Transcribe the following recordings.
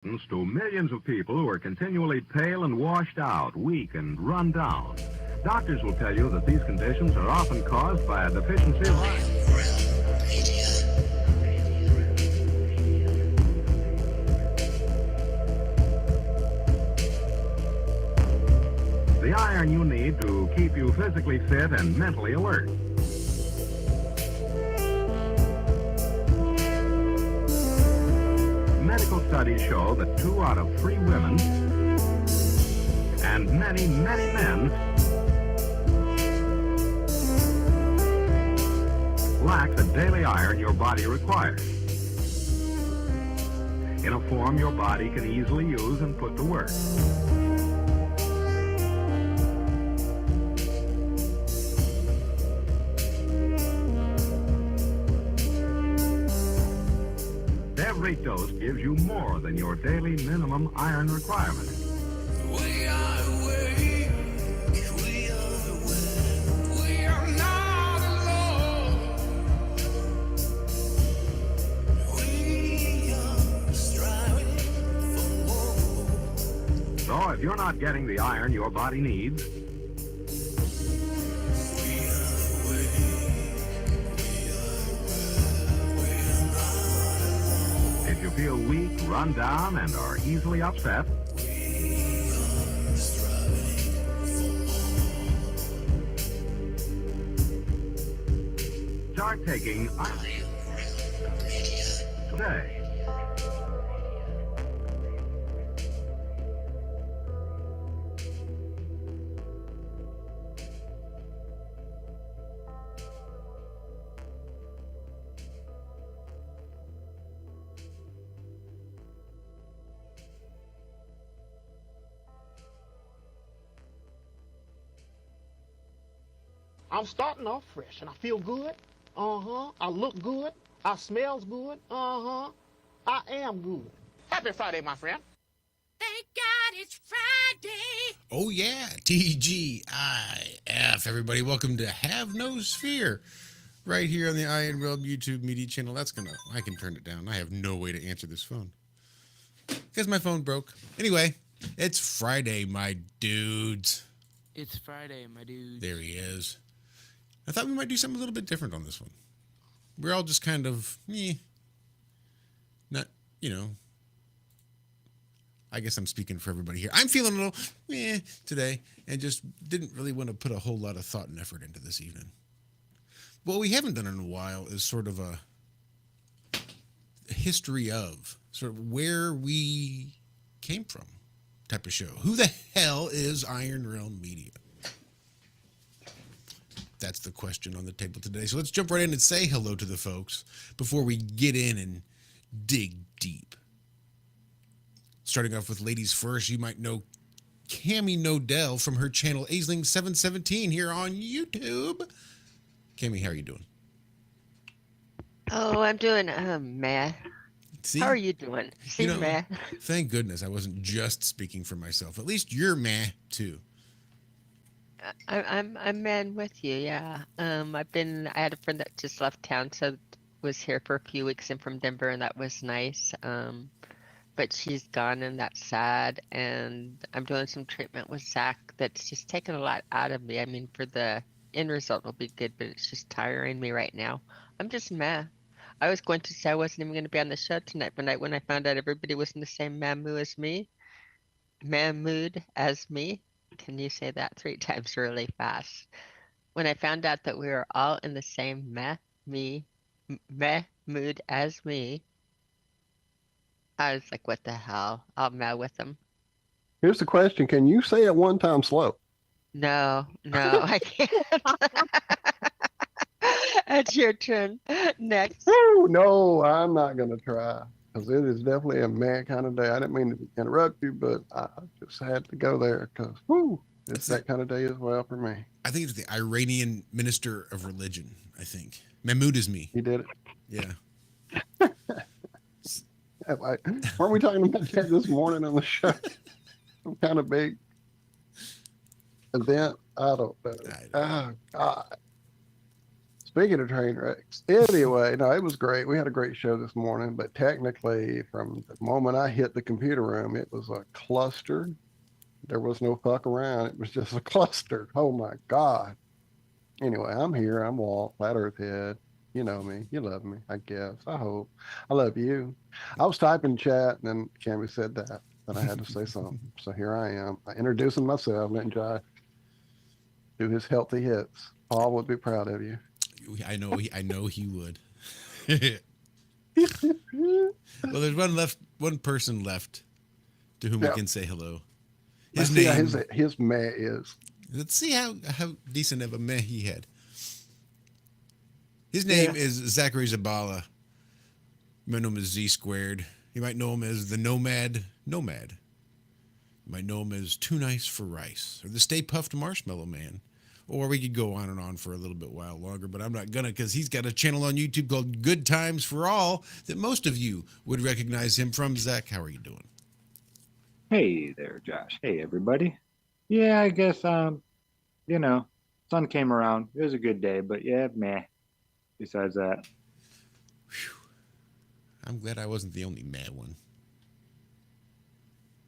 To millions of people who are continually pale and washed out, weak and run down. Doctors will tell you that these conditions are often caused by a deficiency of iron. The iron you need to keep you physically fit and mentally alert. Medical studies show that 2 out of 3 women and many, many men lack the daily iron your body requires in a form your body can easily use and put to work. Every dose gives you more than your daily minimum iron requirement. We are awake, we are not alone. We are striving for more. So if you're not getting the iron your body needs, if you feel weak, run down, and are easily upset, start taking iron today. I'm starting off fresh, and I feel good. I look good. I smells good. I am good. Happy Friday, my friend. Thank God it's Friday. Oh yeah, TGIF. Everybody, welcome to Have No Sphere, right here on the Iron Realm YouTube media channel. I can turn it down. I have no way to answer this phone because my phone broke. Anyway, it's Friday, my dudes. It's Friday, my dude. There he is. I thought we might do something a little bit different on this one. We're all just kind of, not, I guess I'm speaking for everybody here. I'm feeling a little today and just didn't really want to put a whole lot of thought and effort into this evening. What we haven't done in a while is sort of a history of sort of where we came from type of show. Who the hell is Iron Realm Media? That's the question on the table today. So let's jump right in and say hello to the folks before we get in and dig deep. Starting off with ladies first, you might know Cami Knodel from her channel Aisling717 here on YouTube. Cami, how are you doing? Oh, I'm doing meh. See? How are you doing? See, meh. Thank goodness I wasn't just speaking for myself. At least you're meh too. I'm man with you, yeah. I had a friend that just left town, so was here for a few weeks and from Denver, and that was nice. But she's gone, and that's sad. And I'm doing some treatment with Zack that's just taken a lot out of me. I mean, for the end result will be good, but it's just tiring me right now. I'm just meh. I was going to say I wasn't even going to be on the show tonight, but when I found out everybody was in the same man mood as me. Can you say that 3 times really fast? When I found out that we were all in the same meh mood as me, I was like, what the hell? I'll meh with them. Here's the question. Can you say it 1 time slow? No, I can't. It's your turn. Next. Woo, no, I'm not going to try because it is definitely a mad kind of day. I didn't mean to interrupt you, but I just had to go there because, it's that kind of day as well for me. I think it's the Iranian minister of religion, I think. Mahmoud is me. He did it. Yeah. Weren't we talking about that this morning on the show? Some kind of big event? I don't know. Oh, God. Speaking of train wrecks, anyway, no, it was great. We had a great show this morning, but technically, from the moment I hit the computer room, it was a cluster. There was no fuck around. It was just a cluster. Oh my God. Anyway, I'm here. I'm Walt, Flat Earth Head. You know me. You love me, I guess. I hope. I love you. I was typing chat, and then Cami said that I had to say something. So here I am. I introducing myself, letting Josh do his healthy hits. Paul would be proud of you. I know he would. Well, there's one person left to whom we Yeah. can say hello. Let's His see how name. his meh is. Let's see how decent of a meh he had. His name is Zachary Zabala. You might know him as Z Squared. You might know him as the Nomad. You might know him as Too Nice for Rice or the Stay Puffed Marshmallow Man. Or we could go on and on for a little bit while longer, but I'm not gonna because he's got a channel on YouTube called Good Times for All that most of you would recognize him from. Zach, how are you doing? Hey there, Josh. Hey, everybody. Yeah, I guess, you know, sun came around. It was a good day, but yeah, meh. Besides that, I'm glad I wasn't the only mad one.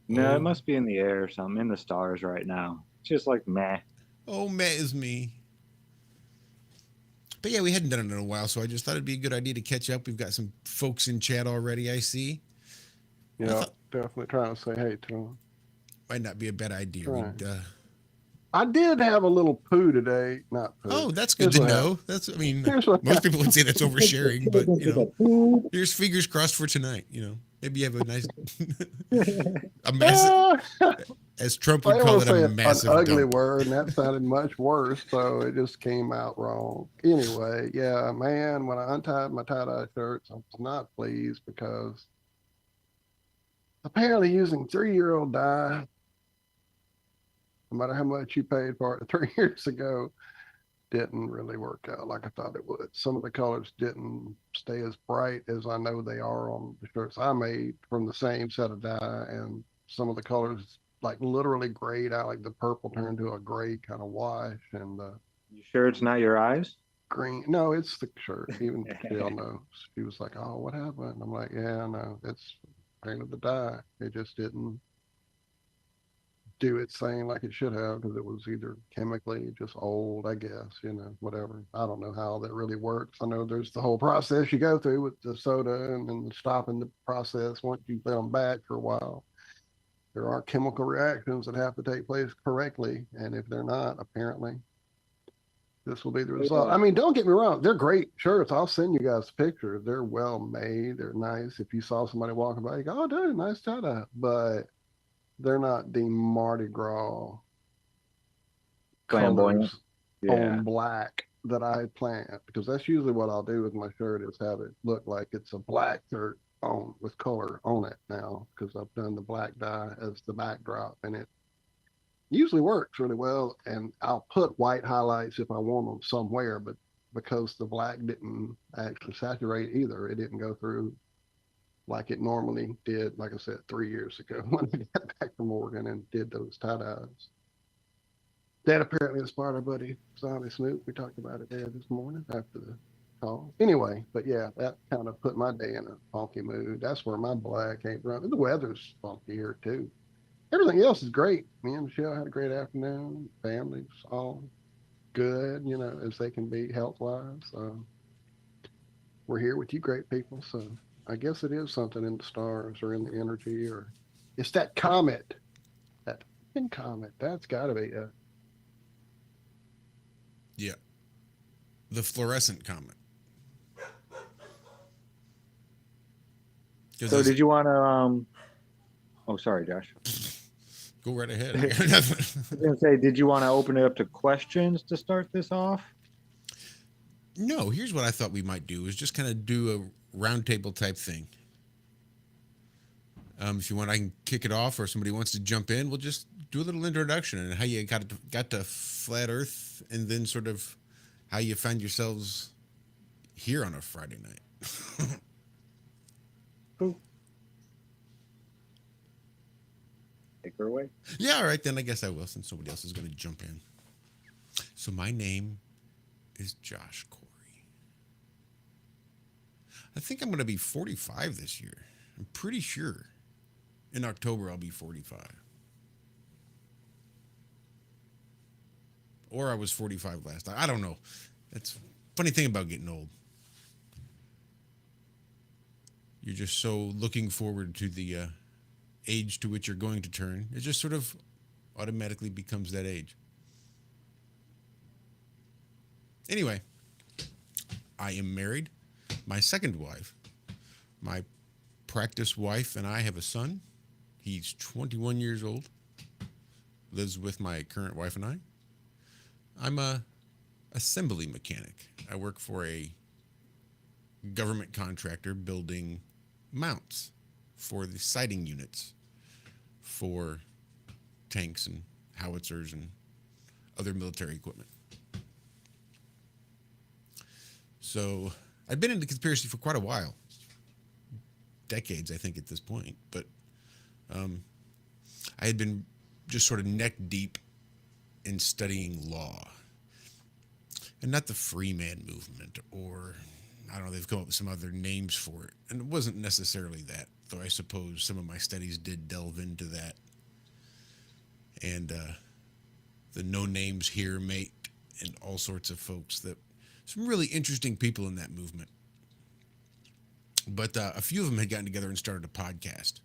no, Oh. it must be in the air or something, in the stars right now. It's just like meh. Oh, meh is me. But yeah, we hadn't done it in a while, so I just thought it'd be a good idea to catch up. We've got some folks in chat already, I see. Yeah, definitely trying to say hey to him. Might not be a bad idea. Right. We'd, I did have a little poo today. Not poo. oh, that's good Here's to what know. That's, I mean, Here's what most people would say that's oversharing, but you know, here's fingers crossed for tonight. You know, maybe you have a nice, a massive, as Trump would I call want it, to say a an massive ugly dump. word, and that sounded much worse, so it just came out wrong. Anyway, yeah, man, when I untied my tie-dye shirts, I was not pleased because apparently using 3-year-old dye, no matter how much you paid for it 3 years ago, didn't really work out like I thought it would. Some of the colors didn't stay as bright as I know they are on the shirts I made from the same set of dye, and some of the colors like literally grayed out, like the purple turned to a gray kind of wash, and the You sure it's not your eyes? green. No, it's the shirt. Even Jill knows. She was like, "Oh, what happened?" I'm like, "Yeah, no, it's painted the dye. It just didn't do its thing like it should have because it was either chemically just old, I guess, whatever. I don't know how that really works. I know there's the whole process you go through with the soda and then stopping the process once you let them back for a while. There are chemical reactions that have to take place correctly, and if they're not, apparently, this will be the result. I mean, don't get me wrong, they're great shirts. I'll send you guys pictures. They're well made. They're nice. If you saw somebody walking by, you go, "Oh, dude, nice tie-dye," but they're not the Mardi Gras Flamboyant. colors Yeah. on black that I plant, because that's usually what I'll do with my shirt is have it look like it's a black shirt on with color on it now, because I've done the black dye as the backdrop, and it usually works really well. And I'll put white highlights if I want them somewhere, but because the black didn't actually saturate either, it didn't go through like it normally did, like I said, 3 years ago when I got back from Oregon and did those tie-dyes. That apparently inspired our buddy Zombie Snoop. We talked about it there this morning after the call. Anyway, but yeah, that kind of put my day in a funky mood. That's where my black came from. The weather's funky here too. Everything else is great. Me and Michelle had a great afternoon. Family's all good, as they can be health-wise. We're here with you great people, so I guess it is something in the stars or in the energy, or it's that comet. That fucking comet. That's got to be it. Yeah. The fluorescent comet. So did you want to, oh, sorry, Josh. Go right ahead. I was going to say, did you want to open it up to questions to start this off? No, here's what I thought we might do is just kind of do a roundtable type thing. If you want, I can kick it off, or somebody wants to jump in. We'll just do a little introduction and how you got to Flat Earth, and then sort of how you find yourselves here on a Friday night. Cool. Take her away. Yeah, all right, then I guess I will, since somebody else is going to jump in. So my name is Josh Corey. I think I'm going to be 45 this year. I'm pretty sure. In October, I'll be 45. Or I was 45 last time. I don't know. That's a funny thing about getting old. You're just so looking forward to the age to which you're going to turn. It just sort of automatically becomes that age. Anyway, I am married. My second wife, my practice wife, and I have a son. He's 21 years old. Lives with my current wife and I. I'm a assembly mechanic. I work for a government contractor building mounts for the sighting units for tanks and howitzers and other military equipment. So I've been into conspiracy for quite a while. Decades, I think, at this point. But I had been just sort of neck deep in studying law. And not the free man movement, or I don't know, they've come up with some other names for it. And it wasn't necessarily that, though I suppose some of my studies did delve into that. And the No Names Here mate and all sorts of folks, that some really interesting people in that movement. But a few of them had gotten together and started a podcast.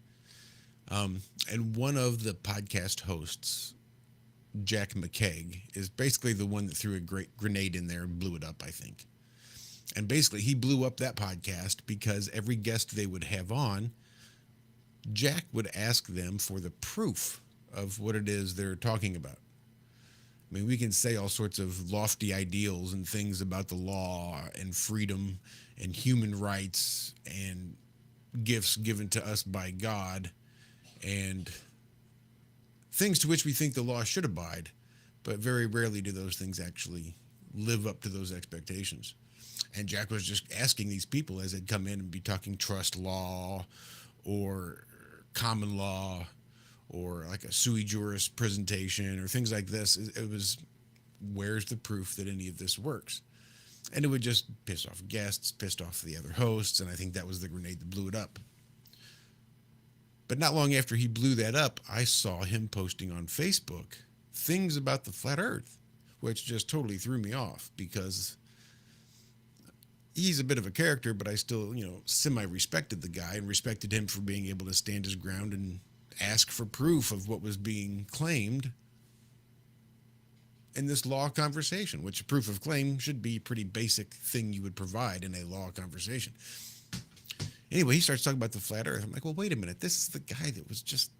And one of the podcast hosts, Jack McKeag, is basically the one that threw a great grenade in there and blew it up, I think. And basically, he blew up that podcast because every guest they would have on, Jack would ask them for the proof of what it is they're talking about. I mean, we can say all sorts of lofty ideals and things about the law and freedom and human rights and gifts given to us by God and things to which we think the law should abide, but very rarely do those things actually live up to those expectations. And Jack was just asking these people as they'd come in and be talking trust law or common law or like a sui juris presentation or things like this. It was, where's the proof that any of this works? And it would just piss off guests, pissed off the other hosts, and I think that was the grenade that blew it up. But not long after he blew that up, I saw him posting on Facebook things about the flat earth, which just totally threw me off because he's a bit of a character, but I still, semi-respected the guy and respected him for being able to stand his ground and ask for proof of what was being claimed in this law conversation, which a proof of claim should be a pretty basic thing you would provide in a law conversation. Anyway, he starts talking about the flat earth. I'm like, well, wait a minute. This is the guy that was just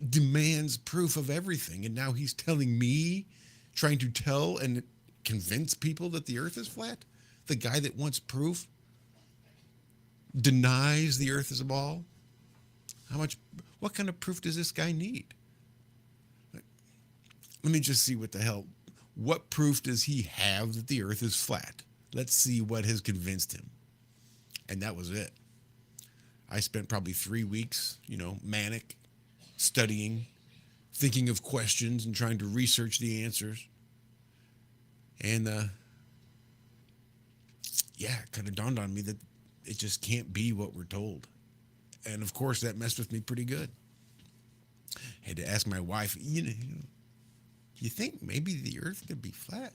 demands proof of everything. And now he's telling me, trying to tell and convince people that the earth is flat. The guy that wants proof denies the earth is a ball. What kind of proof does this guy need? Let me just see what proof does he have that the earth is flat? Let's see what has convinced him. And that was it. I spent probably 3 weeks, manic, studying, thinking of questions and trying to research the answers. And, it kind of dawned on me that it just can't be what we're told. And of course, that messed with me pretty good. I had to ask my wife, you think maybe the earth could be flat?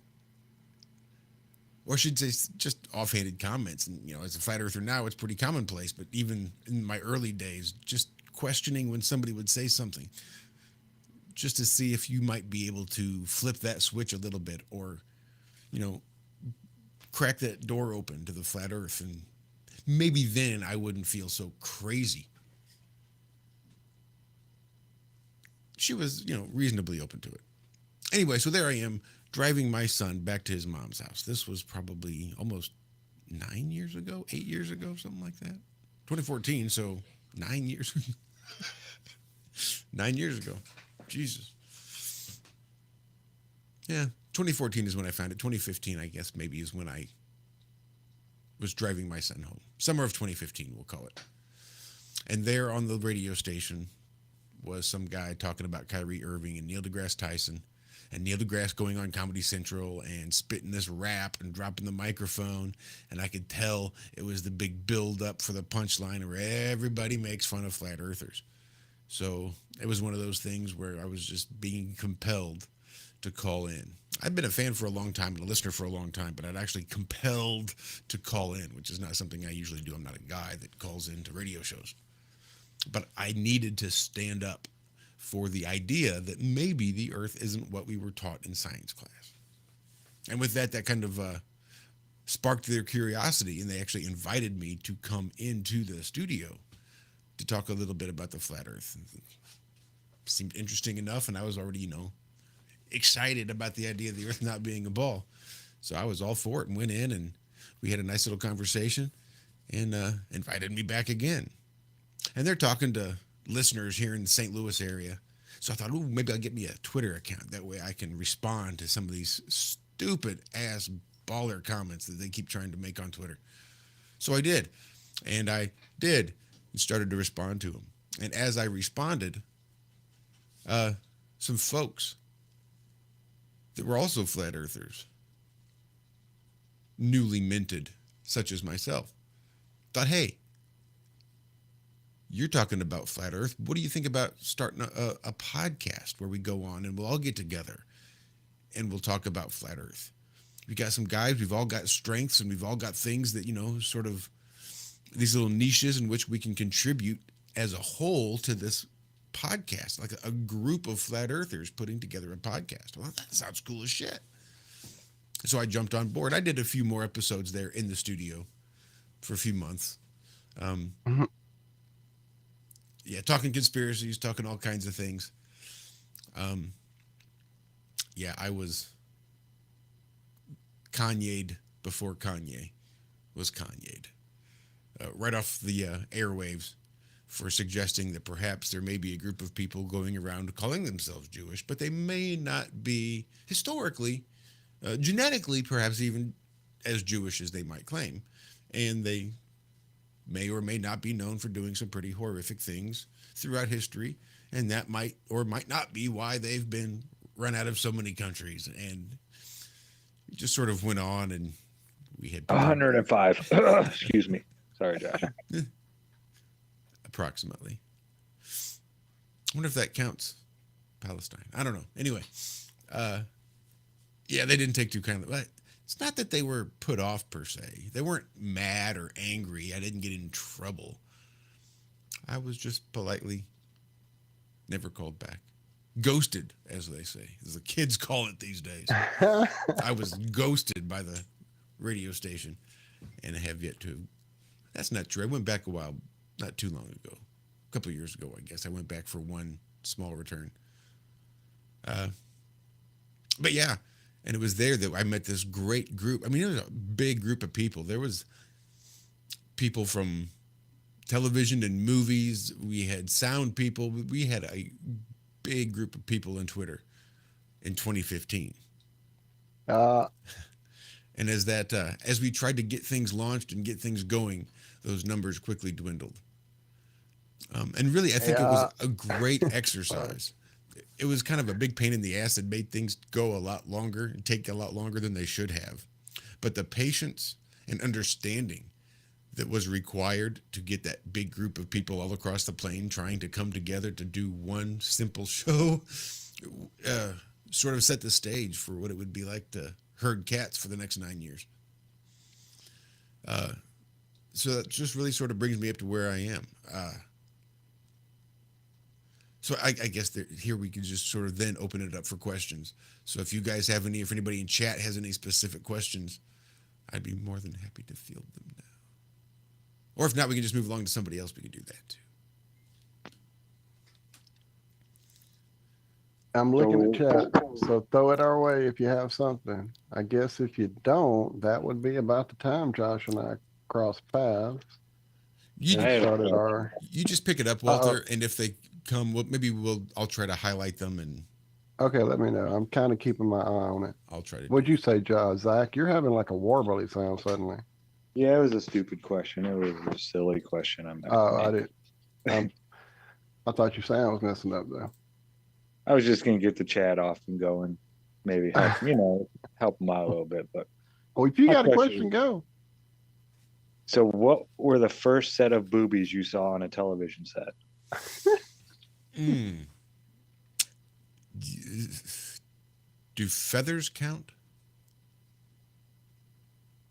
Or she'd say just offhanded comments. And, as a flat earther now, it's pretty commonplace. But even in my early days, just questioning when somebody would say something, just to see if you might be able to flip that switch a little bit or, crack that door open to the flat earth. And maybe then I wouldn't feel so crazy. She was, reasonably open to it. Anyway, so there I am driving my son back to his mom's house. This was probably almost 8 years ago, something like that. 2014, so 9 years. 9 years ago. Jesus. Yeah, 2014 is when I found it. 2015, I guess, maybe is when I was driving my son home. Summer of 2015, we'll call it. And there on the radio station was some guy talking about Kyrie Irving and Neil deGrasse Tyson and Neil deGrasse going on Comedy Central and spitting this rap and dropping the microphone, and I could tell it was the big build up for the punchline where everybody makes fun of flat earthers. So it was one of those things where I was just being compelled to call in. I've been a fan for a long time and a listener for a long time, but I'd actually compelled to call in, which is not something I usually do. I'm not a guy that calls into radio shows. But I needed to stand up for the idea that maybe the Earth isn't what we were taught in science class. And with that, that kind of sparked their curiosity, and they actually invited me to come into the studio to talk a little bit about the flat Earth. It seemed interesting enough, and I was already, excited about the idea of the Earth not being a ball. So I was all for it and went in, and we had a nice little conversation, and invited me back again. And they're talking to listeners here in the St. Louis area. So I thought, maybe I'll get me a Twitter account. That way I can respond to some of these stupid ass baller comments that they keep trying to make on Twitter. So I did. And I did and started to respond to them. And as I responded, some folks that were also flat earthers, newly minted, such as myself, thought, hey, you're talking about flat Earth. What do you think about starting a podcast where we go on and we'll all get together and we'll talk about flat Earth? We got some guys, we've all got strengths and we've all got things that, sort of these little niches in which we can contribute as a whole to this podcast, like a group of flat earthers putting together a podcast. Well, that sounds cool as shit. So I jumped on board. I did a few more episodes there in the studio for a few months. Yeah, talking conspiracies, talking all kinds of things. Yeah, I was Kanye'd before Kanye was Kanye'd. Right off the airwaves for suggesting that perhaps there may be a group of people going around calling themselves Jewish, but they may not be historically, genetically, perhaps even as Jewish as they might claim. And they may or may not be known for doing some pretty horrific things throughout history, and that might or might not be why they've been run out of so many countries. And it just sort of went on, and we had 105. Excuse me. Sorry, Josh. Approximately. I wonder if that counts Palestine. I don't know. Anyway, yeah, they didn't take too kindly. But it's not that they were put off per se. They weren't mad or angry. I didn't get in trouble. I was just politely never called back. Ghosted, as they say, as the kids call it these days. I was ghosted by the radio station and have yet to. That's not true. I went back a while, not too long ago. A couple of years ago, I guess. I went back for one small return. But yeah, and it was there that I met this great group. I mean, it was a big group of people. There was people from television and movies. We had sound people. We had a big group of people on Twitter in 2015. And as we tried to get things launched and get things going, those numbers quickly dwindled. And really, I think it was a great exercise. It was kind of a big pain in the ass that made things go a lot longer and take a lot longer than they should have. But the patience and understanding that was required to get that big group of people all across the plane trying to come together to do one simple show sort of set the stage for what it would be like to herd cats for the next 9 years. So that just really sort of brings me up to where I am. So I guess here we can just sort of then open it up for questions. So if you guys have any, if anybody in chat has any specific questions, I'd be more than happy to field them now. Or if not, we can just move along to somebody else. We can do that too. I'm looking at chat, so throw it our way if you have something. I guess if you don't, that would be about the time Josh and I crossed paths. You just pick it up, Walter, and if they come, well, I'll try to highlight them and. Okay, let me know. I'm kind of keeping my eye on it. I'll try to. What'd you say, Zach? You're having like a warbly sound suddenly. Yeah, it was a stupid question. It was a silly question. I didn't. I thought your sound was messing up though. I was just gonna get the chat off and going. maybe help them out a little bit. But Well, if you My got a question question, go. so, what were the first set of boobies you saw on a television set? Mm. Do feathers count?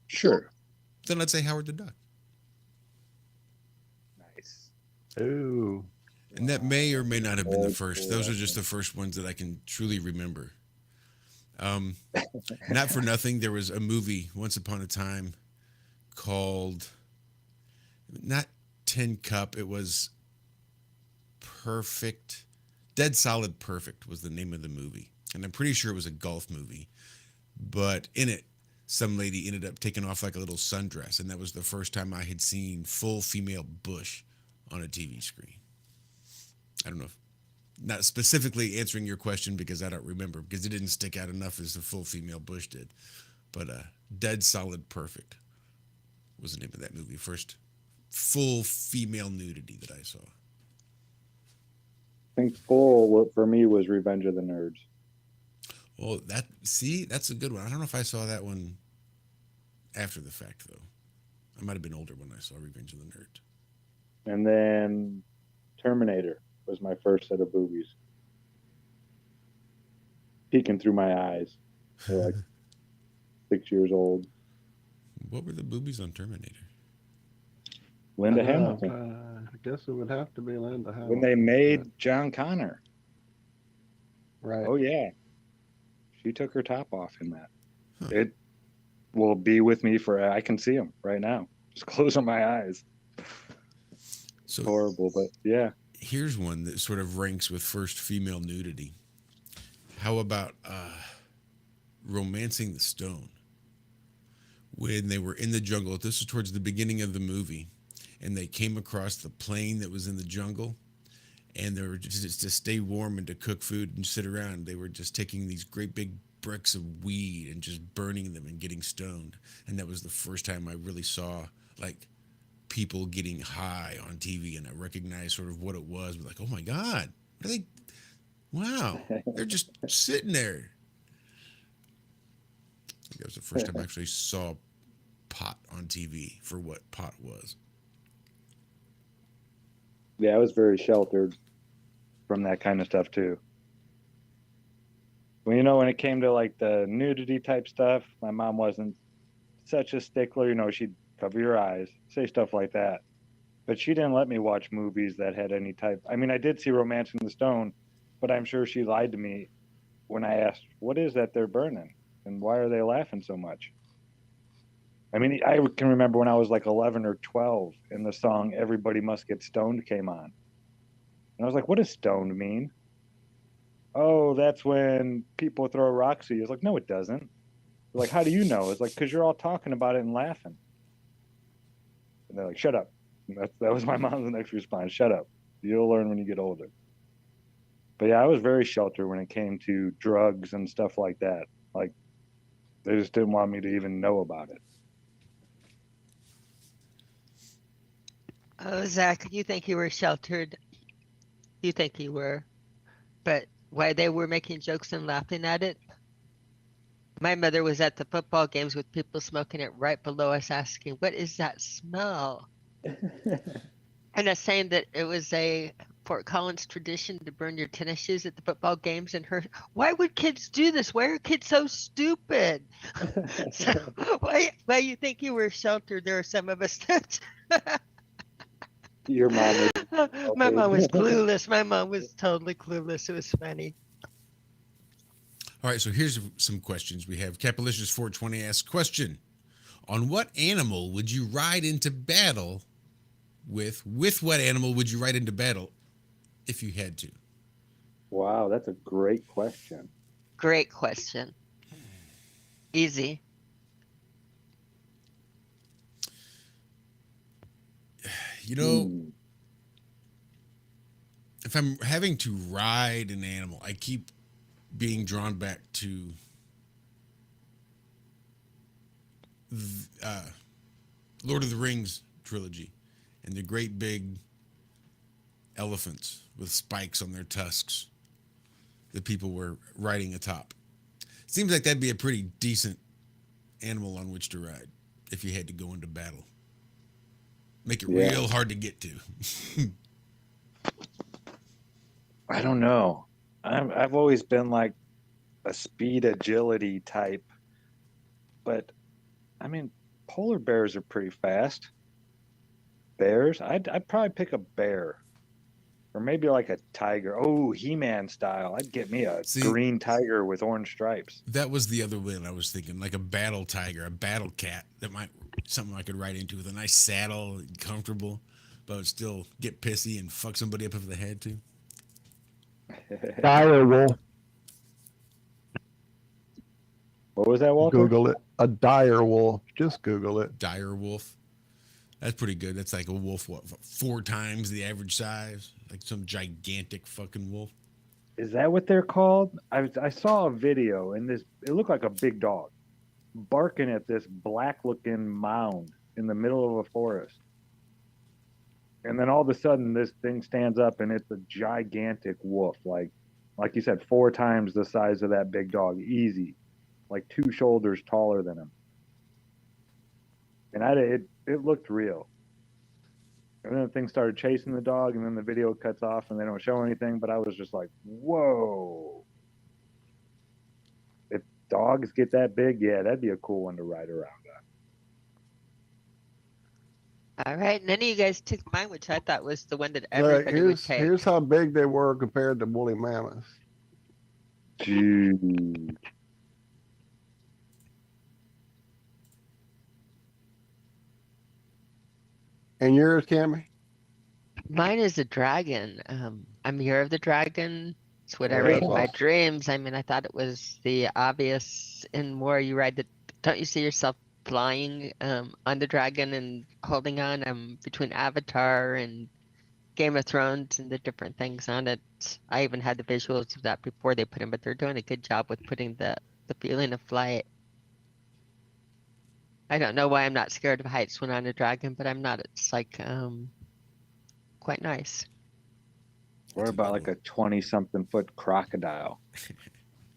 Sure. Then let's say Howard the Duck. Nice. Ooh. And that may or may not have been the Old first. school Those are just the first ones that I can truly remember. Not for nothing, there was a movie once upon a time called not Tin Cup. It was Perfect. Dead Solid Perfect was the name of the movie. And I'm pretty sure it was a golf movie. But in it, some lady ended up taking off like a little sundress. And that was the first time I had seen full female bush on a TV screen. I don't know if, not specifically answering your question because I don't remember, because it didn't stick out enough as the full female bush did. But Dead Solid Perfect was the name of that movie. First full female nudity that I saw. I think full for me was Revenge of the Nerds. Well, that's a good one. I don't know if I saw that one after the fact, though. I might have been older when I saw Revenge of the Nerds. And then Terminator was my first set of boobies. Peeking through my eyes. They're like 6 years old. What were the boobies on Terminator? Linda Hamilton. I guess it would have to be Linda Hamilton. When they made John Connor. Right. Oh, yeah. She took her top off in that. Huh. It will be with me for, I can see them right now. Just closing my eyes. So Horrible, but yeah. here's one that sort of ranks with first female nudity. How about Romancing the Stone? When they were in the jungle, this was towards the beginning of the movie, and they came across the plane that was in the jungle, and they were just to stay warm and to cook food and sit around. They were just taking these great big bricks of weed and just burning them and getting stoned. And that was the first time I really saw like people getting high on TV, and I recognized sort of what it was. Like, oh my God, what are they? Wow, they're just sitting there. I think that was the first time I actually saw pot on TV for what pot was. Yeah, I was very sheltered from that kind of stuff too. Well, when it came to like the nudity type stuff, my mom wasn't such a stickler. She'd cover your eyes, say stuff like that. But she didn't let me watch movies that had any type. I mean, I did see Romancing the Stone, but I'm sure she lied to me when I asked, what is that they're burning? And why are they laughing so much? I mean, I can remember when I was like 11 or 12 and the song Everybody Must Get Stoned came on. And I was like, what does stoned mean? Oh, that's when people throw rocks at you. It's like, no, it doesn't. They're like, how do you know? It's like, because you're all talking about it and laughing. And they're like, shut up. And that was my mom's next response. Shut up. You'll learn when you get older. But yeah, I was very sheltered when it came to drugs and stuff like that. Like, they just didn't want me to even know about it. Oh, Zach, you think you were sheltered? You think you were. But why they were making jokes and laughing at it? My mother was at the football games with people smoking it right below us asking, what is that smell? And us saying that it was a Fort Collins tradition to burn your tennis shoes at the football games, and why would kids do this? Why are kids so stupid? So why you think you were sheltered? There are some of us that Your mom was my mom was clueless. My mom was totally clueless. It was funny. All right, so here's some questions we have. Capilicious 420 asks, question, on what animal would you ride into battle with what animal would you ride into battle if you had to? Wow, that's a great question. Great question. Easy. If I'm having to ride an animal, I keep being drawn back to Lord of the Rings trilogy and the great big elephants with spikes on their tusks that people were riding atop. Seems like that'd be a pretty decent animal on which to ride if you had to go into battle. Make it Yeah. real hard to get to. I don't know. I've always been like a speed agility type, but I mean, polar bears are pretty fast. Bears, I'd probably pick a bear, or maybe like a tiger. Oh, He-Man style. I'd get me a See- green tiger with orange stripes. That was the other one I was thinking, like a battle tiger, a battle cat. That might something I could ride into with a nice saddle, comfortable, but would still get pissy and fuck somebody up if they had to. Dire wolf. What was that, Walter? Google it. A dire wolf. Just Google it. Dire wolf. That's pretty good. That's like a wolf, what, 4 times the average size? Like some gigantic fucking wolf. Is that what they're called? I saw a video and it looked like a big dog barking at this black looking mound in the middle of a forest. And then all of a sudden this thing stands up and it's a gigantic wolf, like you said, 4 times the size of that big dog, easy, like 2 shoulders taller than him. And it looked real. And then the thing started chasing the dog, and then the video cuts off, and they don't show anything. But I was just like, "Whoa! If dogs get that big, yeah, that'd be a cool one to ride around on." All right, none of you guys took mine, which I thought was the one that Look, everybody would take. here's how big they were compared to woolly mammoths. Jeez. And yours, Cami? Mine is a dragon. I'm Year of the Dragon. It's what I Oh, read that's in my awesome. dreams. I mean, I thought it was the obvious in war. You ride the. Don't you see yourself flying on the dragon and holding on between Avatar and Game of Thrones and the different things on it? I even had the visuals of that before they put in, but they're doing a good job with putting the feeling of flight. I don't know why I'm not scared of heights when on a dragon, but I'm not. It's like quite nice. What about like a 20-something foot crocodile?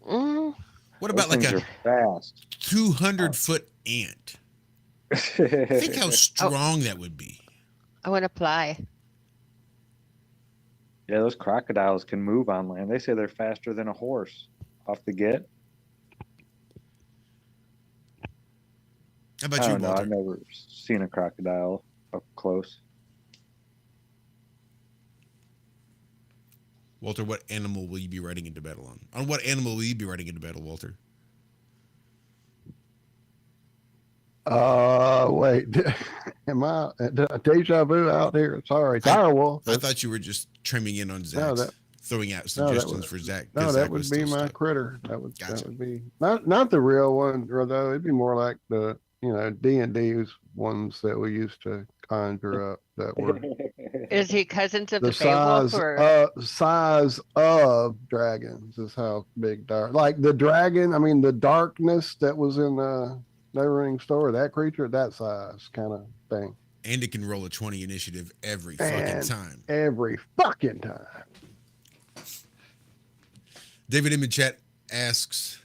Mm, What about Those like things a are fast. 200-foot ant? Think how strong that would be. I want to fly. Yeah, those crocodiles can move on land. They say they're faster than a horse off the get. How I about you, don't know. Walter? I've never seen a crocodile up close. Walter, what animal will you be riding into battle on? On what animal will you be riding into battle, Walter? Wait. Am I deja vu out here? Sorry. Dire wolf. I thought you were just trimming in on Zach, that- throwing out no, that suggestions was- for Zach. No, 'cause that Zach would was be still my stuck. critter. That would Gotcha. be not the real one, though. It'd be more like the D&D's ones that we used to conjure up that were Is he cousins of the the Beowulf size or? size of dragons is how big like the dragon. I mean the darkness that was in the Neverending Story. That creature, that size kind of thing. And it can roll a 20 initiative every And fucking time. every fucking time. David in the chat asks,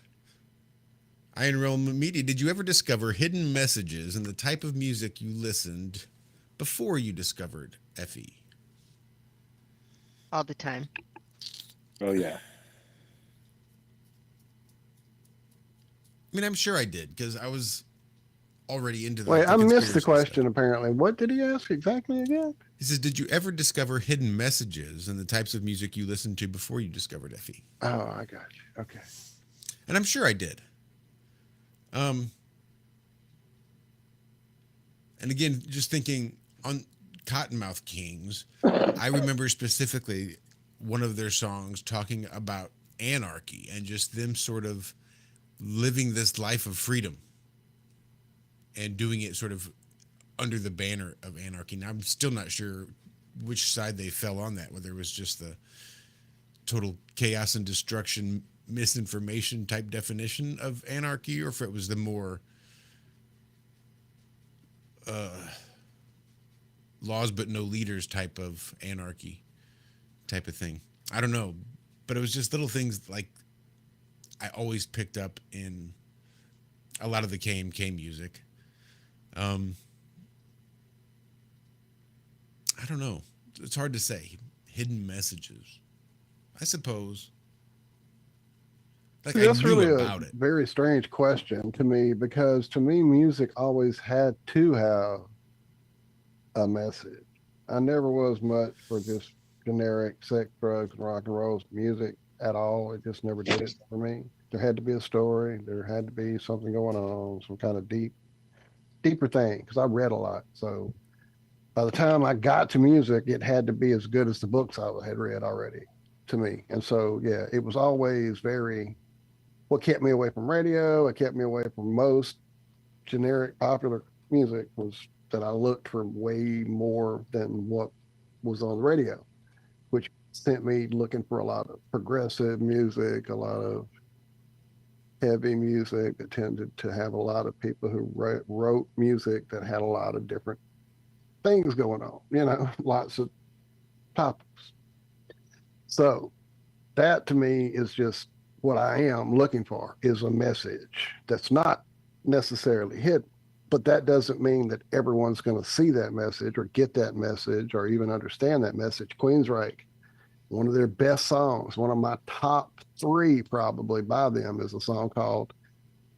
Iron Realm Media, did you ever discover hidden messages in the type of music you listened before you discovered FE? All the time. Oh, yeah. I mean, I'm sure I did because I was already into the Wait, I missed the conspiracy question. stuff. Apparently, what did he ask exactly again? He says, did you ever discover hidden messages in the types of music you listened to before you discovered FE? Oh, I got you. Okay. And I'm sure I did. And again, just thinking on Cottonmouth Kings, I remember specifically one of their songs talking about anarchy and just them sort of living this life of freedom and doing it sort of under the banner of anarchy. Now, I'm still not sure which side they fell on that, whether it was just the total chaos and destruction, misinformation type definition of anarchy, or if it was the more laws but no leaders type of anarchy type of thing. I don't know, but it was just little things like I always picked up in a lot of the K.M.K music. I don't know. It's hard to say. Hidden messages, I suppose. Like See, I that's knew really a about it. very strange question to me because to me, music always had to have a message. I never was much for just generic sex, drugs, and rock and roll music at all. It just never did it for me. There had to be a story. There had to be something going on, some kind of deeper thing. Because I read a lot, so by the time I got to music, it had to be as good as the books I had read already to me. And so, yeah, it was always very what kept me away from radio. It kept me away from most generic popular music was that I looked for way more than what was on the radio, which sent me looking for a lot of progressive music, a lot of heavy music that tended to have a lot of people who wrote music that had a lot of different things going on, lots of topics. So that to me is just what I am looking for is a message that's not necessarily hidden. But that doesn't mean that everyone's going to see that message or get that message or even understand that message. Queensryche, one of their best songs, one of my top 3 probably by them is a song called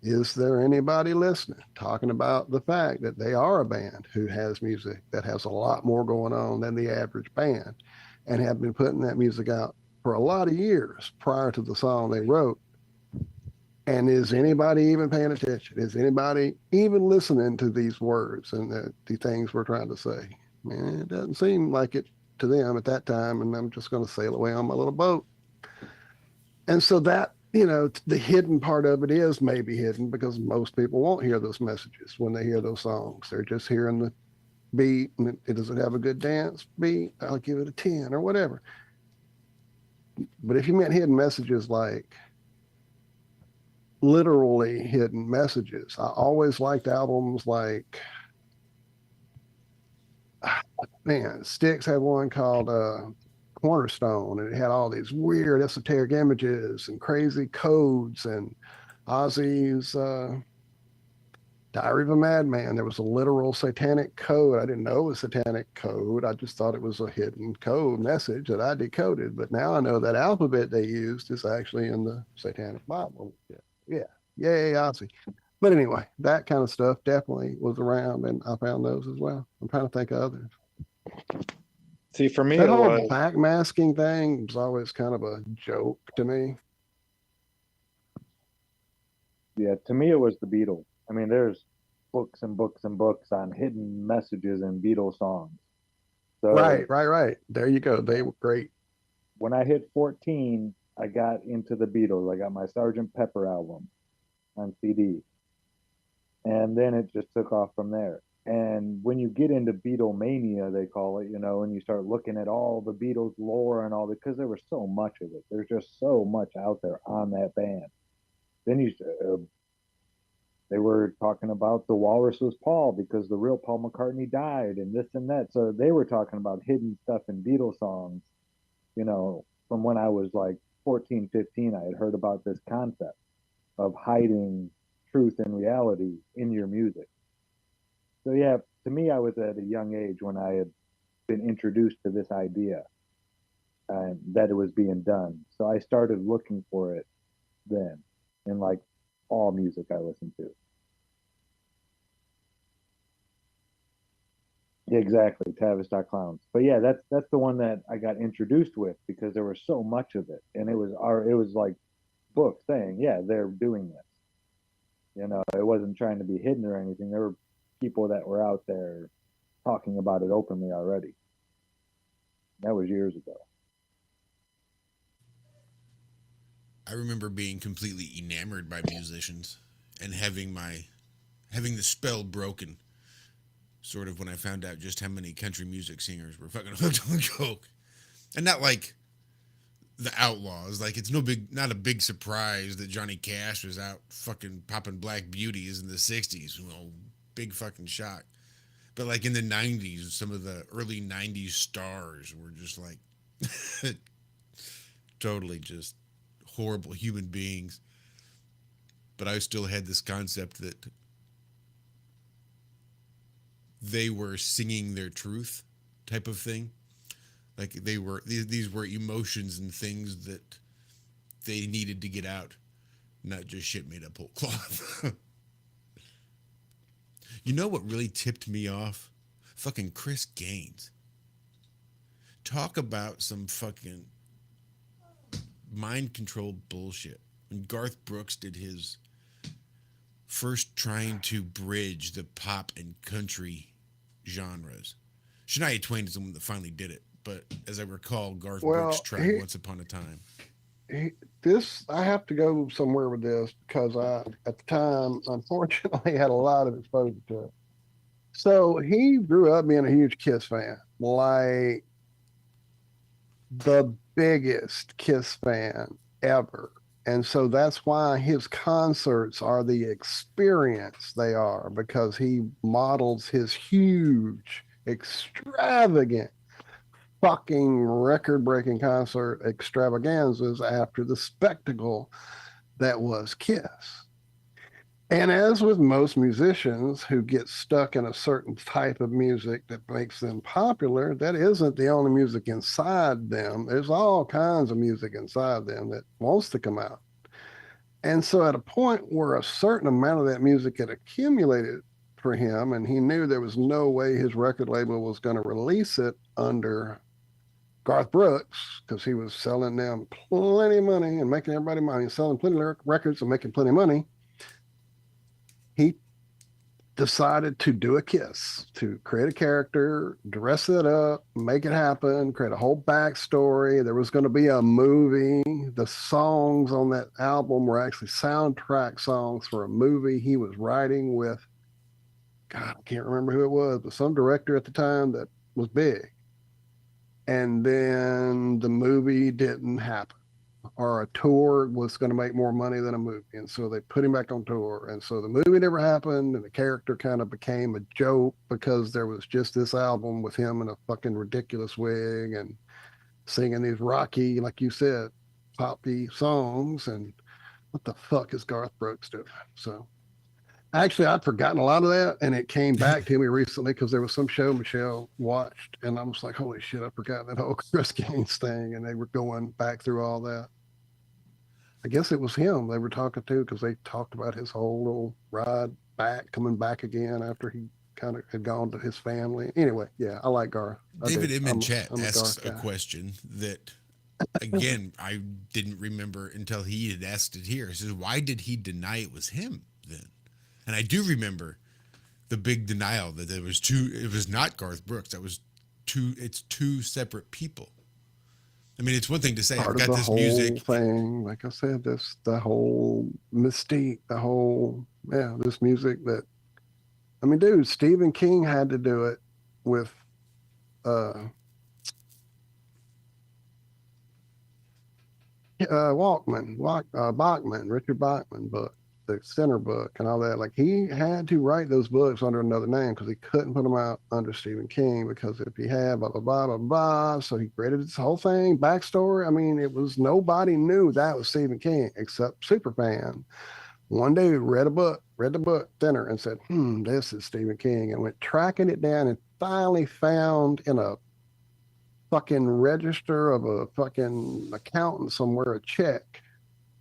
Is There Anybody Listening? Talking about the fact that they are a band who has music that has a lot more going on than the average band and have been putting that music out for a lot of years prior to the song they wrote. And is anybody even paying attention? Is anybody even listening to these words and the things we're trying to say? Man, it doesn't seem like it to them at that time. And I'm just going to sail away on my little boat. And so that, the hidden part of it is maybe hidden because most people won't hear those messages when they hear those songs. They're just hearing the beat and does it have a good dance beat? I'll give it a 10 or whatever. But if you meant hidden messages like literally hidden messages. I always liked albums like, man, Styx had one called Cornerstone, and it had all these weird esoteric images and crazy codes, and Ozzy's Diary of a Madman. There was a literal satanic code. I didn't know it was satanic code. I just thought it was a hidden code message that I decoded. But now I know that alphabet they used is actually in the satanic Bible. Yeah. Yay, Ozzy. But anyway, that kind of stuff definitely was around, and I found those as well. I'm trying to think of others. See, for me, That it whole was backmasking thing was always kind of a joke to me. yeah. To me, it was the Beatles. I mean, there's books and books and books on hidden messages in Beatles songs. So Right. There you go. They were great. when I hit 14, I got into the Beatles. I got my Sgt. Pepper album on CD. And then it just took off from there. And when you get into Beatlemania, they call it, and you start looking at all the Beatles lore and all that, because there was so much of it. There's just so much out there on that band. Then they were talking about the Walrus was Paul because the real Paul McCartney died and this and that. So they were talking about hidden stuff in Beatles songs, from when I was like 14, 15, I had heard about this concept of hiding truth and reality in your music. So yeah, to me, I was at a young age when I had been introduced to this idea and that it was being done. So I started looking for it then in like all music I listened to. Yeah, exactly, Tavistock Clowns. But yeah, that's the one that I got introduced with because there was so much of it, and it was like books saying, yeah, they're doing this. It wasn't trying to be hidden or anything. There were people that were out there talking about it openly already. That was years ago. I remember being completely enamored by musicians and having the spell broken. Sort of when I found out just how many country music singers were fucking hooked on coke, and not like the Outlaws. Like it's not a big surprise that Johnny Cash was out fucking popping Black Beauties in the '60s. Big fucking shock. But like in the '90s, some of the early '90s stars were just like totally just horrible human beings. but I still had this concept that they were singing their truth type of thing. Like these were emotions and things that they needed to get out, not just shit made up whole cloth. You know what really tipped me off? Fucking Chris Gaines. Talk about some fucking mind control bullshit. When Garth Brooks did his first trying to bridge the pop and country genres. Shania Twain is the one that finally did it, but as I recall, Garth Brooks tried Once Upon a Time. I have to go somewhere with this because I, at the time, unfortunately, had a lot of exposure to it. So he grew up being a huge Kiss fan, like the biggest Kiss fan ever. And so that's why his concerts are the experience they are, because he models his huge, extravagant, fucking record-breaking concert extravaganzas after the spectacle that was Kiss. And as with most musicians who get stuck in a certain type of music that makes them popular, that isn't the only music inside them. There's all kinds of music inside them that wants to come out. And so at a point where a certain amount of that music had accumulated for him, and he knew there was no way his record label was going to release it under Garth Brooks, because he was selling them plenty of money and making everybody money, selling plenty of records and making plenty of money, he decided to do a Kiss, to create a character, dress it up, make it happen, create a whole backstory. There was going to be a movie. The songs on that album were actually soundtrack songs for a movie he was writing with, God, I can't remember who it was, but some director at the time that was big. And then the movie didn't happen, or a tour was going to make more money than a movie. And so they put him back on tour. And so the movie never happened. And the character kind of became a joke because there was just this album with him in a fucking ridiculous wig and singing these rocky, like you said, poppy songs. And what the fuck is Garth Brooks doing? So actually, I'd forgotten a lot of that, and it came back to me recently because there was some show Michelle watched, and I was like, holy shit, I forgot that whole Chris Gaines thing, and they were going back through all that. I guess it was him they were talking to, because they talked about his whole little ride back, coming back again after he kind of had gone to his family. Anyway, yeah, I like Garth. David M. in chat asks a question that, again, I didn't remember until he had asked it here. He says, why did he deny it was him then? And I do remember the big denial that it was not Garth Brooks. It's two separate people. I mean, it's one thing to say, I've got this music thing. Like I said, the whole mystique, this music that, I mean, dude, Stephen King had to do it with, Richard Bachman book, the Center book and all that. Like, he had to write those books under another name because he couldn't put them out under Stephen King, because if he had blah, blah, blah, blah, blah. So he created this whole thing, backstory. I mean, it was, nobody knew that was Stephen King except superfan. One dude read the book Thinner and said, this is Stephen King, and went tracking it down and finally found in a fucking register of a fucking accountant somewhere a check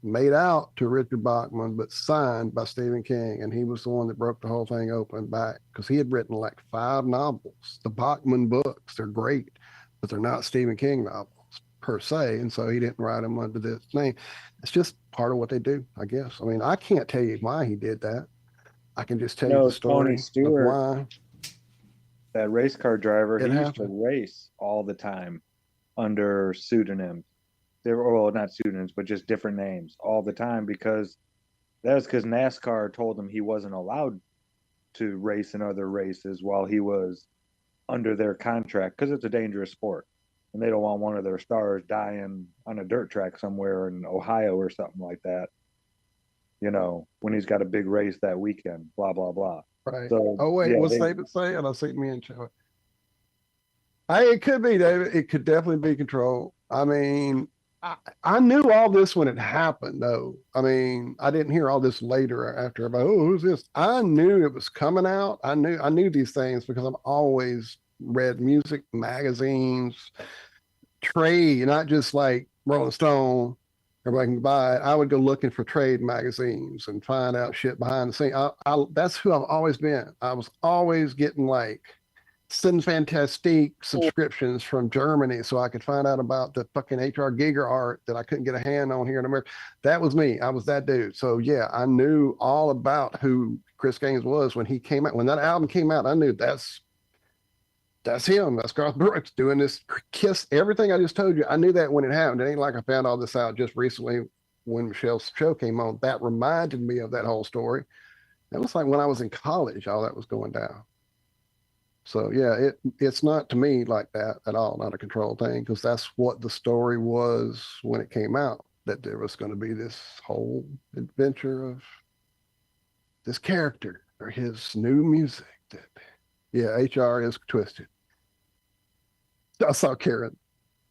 made out to Richard Bachman, but signed by Stephen King. And he was the one that broke the whole thing open back, because he had written like 5 novels. The Bachman books, they're great, but they're not Stephen King novels per se. And so he didn't write them under this name. It's just part of what they do, I guess. I mean, I can't tell you why he did that. I can just tell you the story Tony Stewart, of why. That race car driver, he used to happened. race all the time under pseudonyms. They were, well, not pseudonyms, but just different names all the time, because that's because NASCAR told him he wasn't allowed to race in other races while he was under their contract, because it's a dangerous sport. And they don't want one of their stars dying on a dirt track somewhere in Ohio or something like that, you know, when he's got a big race that weekend, blah, blah, blah. Right. So, Oh, wait, yeah, what's David saying? I'll see me and show it. It could be, David. It could definitely be control. I mean, I knew all this when it happened, though. I mean, I didn't hear all this later after about, oh, who's this? I knew it was coming out. I knew these things because I've always read music magazines, trade, not just like Rolling Stone. Everybody can buy it. I would go looking for trade magazines and find out shit behind the scenes. That's who I've always been. I was always getting like Sin Fantastique subscriptions from Germany so I could find out about the fucking H.R. Giger art that I couldn't get a hand on here in America. That was me. I was that dude. So yeah, I knew all about who Chris Gaines was when he came out. When that album came out, I knew that's him. That's Garth Brooks doing this Kiss. Everything I just told you, I knew that when it happened. It ain't like I found all this out just recently when Michelle's show came on. That reminded me of that whole story. It was like when I was in college, all that was going down. So yeah, it's not to me like that at all, not a control thing, because that's what the story was when it came out, that there was going to be this whole adventure of this character or his new music. That, yeah, HR is twisted. I saw Karen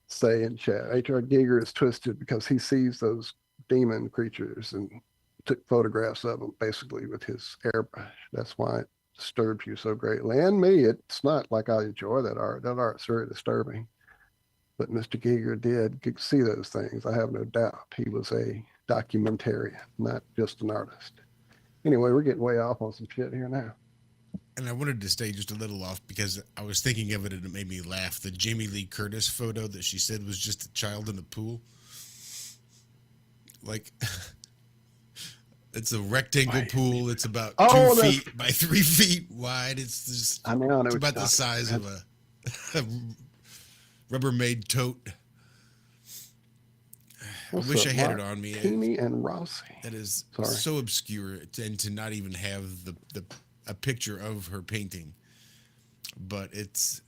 say in chat, HR Giger is twisted because he sees those demon creatures and took photographs of them basically with his airbrush. That's why it disturbs you so greatly. And me, it's not like I enjoy that art. That art's very disturbing. But Mr. Giger did see those things. I have no doubt. He was a documentarian, not just an artist. Anyway, we're getting way off on some shit here now. And I wanted to stay just a little off because I was thinking of it and it made me laugh. The Jamie Lee Curtis photo that she said was just a child in a pool. Like, it's a rectangle pool. It's about 2 feet by 3 feet wide. It's just, I know it's about the size of a Rubbermaid tote. I wish I had it on me. Cami and Rossi. That is so obscure, and to not even have a picture of her painting. But it's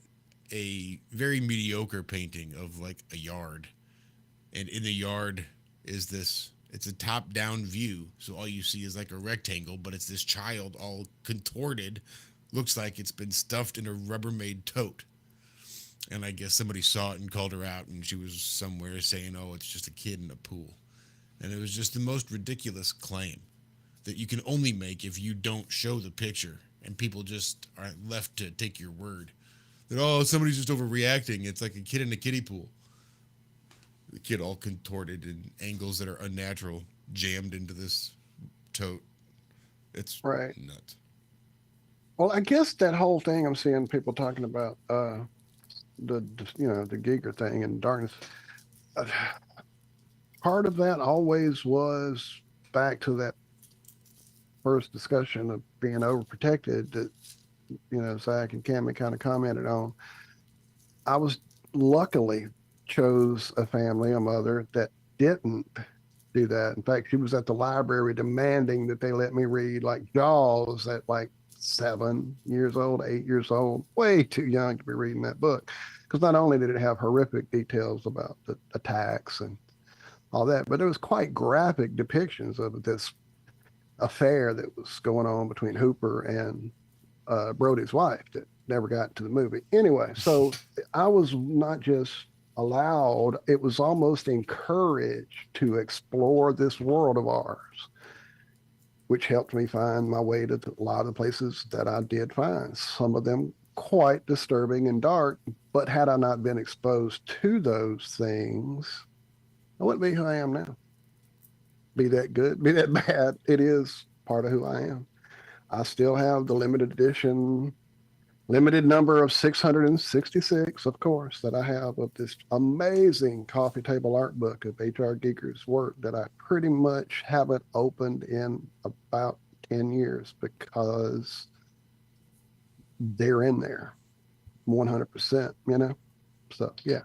a very mediocre painting of like a yard. And in the yard is this, it's a top-down view. So all you see is like a rectangle, but it's this child all contorted. Looks like it's been stuffed in a Rubbermaid tote. And I guess somebody saw it and called her out, and she was somewhere saying, oh, it's just a kid in a pool. And it was just the most ridiculous claim that you can only make if you don't show the picture, and people just are left to take your word. That, oh, somebody's just overreacting. It's like a kid in a kiddie pool. The kid all contorted in angles that are unnatural, jammed into this tote. It's nuts. Well, I guess that whole thing I'm seeing people talking about, the Giger thing and darkness. Part of that always was back to that first discussion of being overprotected that Zack and Cami kind of commented on. I was luckily chose a family, a mother that didn't do that. In fact, she was at the library demanding that they let me read like Jaws at like 7 years old, 8 years old, way too young to be reading that book. Because not only did it have horrific details about the attacks and all that, but there was quite graphic depictions of this affair that was going on between Hooper and Brody's wife that never got to the movie. Anyway, so I was not just allowed, it was almost encouraged to explore this world of ours, which helped me find my way to a lot of the places that I did find. Some of them quite disturbing and dark, but had I not been exposed to those things, I wouldn't be who I am now. Be that good, be that bad, it is part of who I am. I still have the limited edition, limited number of 666, of course, that I have of this amazing coffee table art book of H.R. Giger's work that I pretty much haven't opened in about 10 years because they're in there 100%, So, yeah.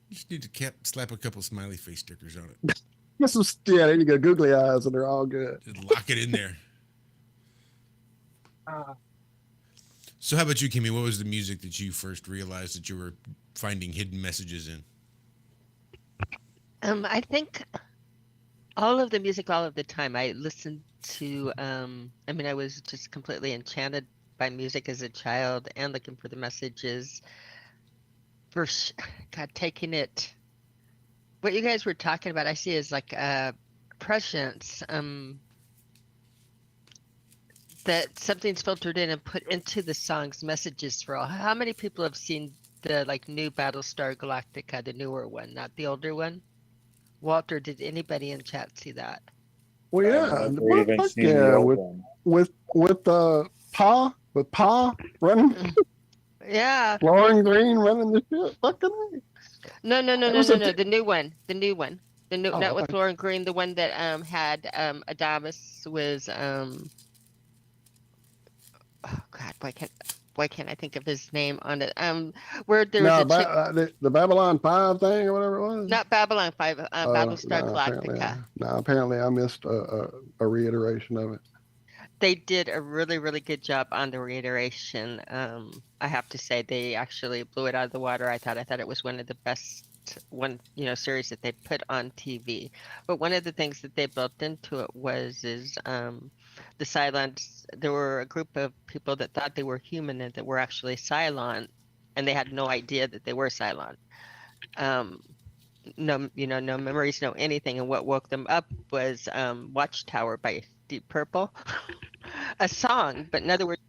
You just need to slap a couple smiley face stickers on it. There you go, googly eyes, and they're all good. Just lock it in there. So how about you, Kimmy? What was the music that you first realized that you were finding hidden messages in? I think all of the music all of the time. I listened to, I was just completely enchanted by music as a child and looking for the messages. Taking it What you guys were talking about, I see is like prescience. That something's filtered in and put into the song's messages for all. How many people have seen the like new Battlestar Galactica, the newer one, not the older one? Walter, did anybody in chat see that? Well, I've yeah, never what even fuck seen the yeah, old with one. Pa running, Yeah. Lauren Green running the shit. Fucking A. It was a The new one. The new one. The new, not oh, with Lauren Green, the one that had Adamus was oh God, why can't I think of his name on it? Where there was no, a chick, the Babylon 5 thing or whatever it was. not Babylon 5, Battlestar No, Galactica. apparently I missed a reiteration of it. They did a really, really good job on the reiteration. I have to say they actually blew it out of the water. I thought it was one of the best series that they put on TV. But one of the things that they built into it is the Cylons. There were a group of people that thought they were human and that were actually Cylon, and they had no idea that they were Cylon. No memories, no anything. And what woke them up was Watchtower by Deep Purple, a song. But in other words,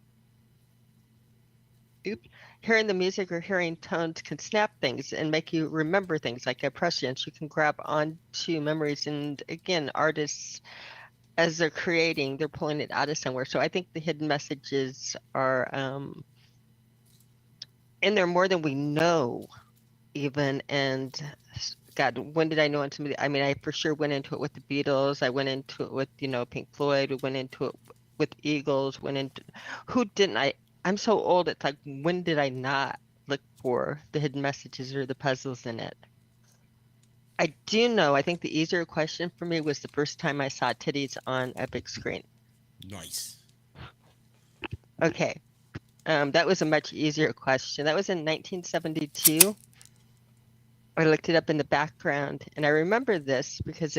hearing the music or hearing tones can snap things and make you remember things like a prescience. You can grab onto memories. And again, artists, as they're creating, they're pulling it out of somewhere. So I think the hidden messages are in there more than we know, even. And God, when did I know on somebody? I mean, I for sure went into it with the Beatles. I went into it with, Pink Floyd. We went into it with Eagles. Went into who didn't I? I'm so old. It's like, when did I not look for the hidden messages or the puzzles in it? I do know. I think the easier question for me was the first time I saw titties on a big screen. Nice. Okay, that was a much easier question. That was in 1972. I looked it up in the background, and I remember this because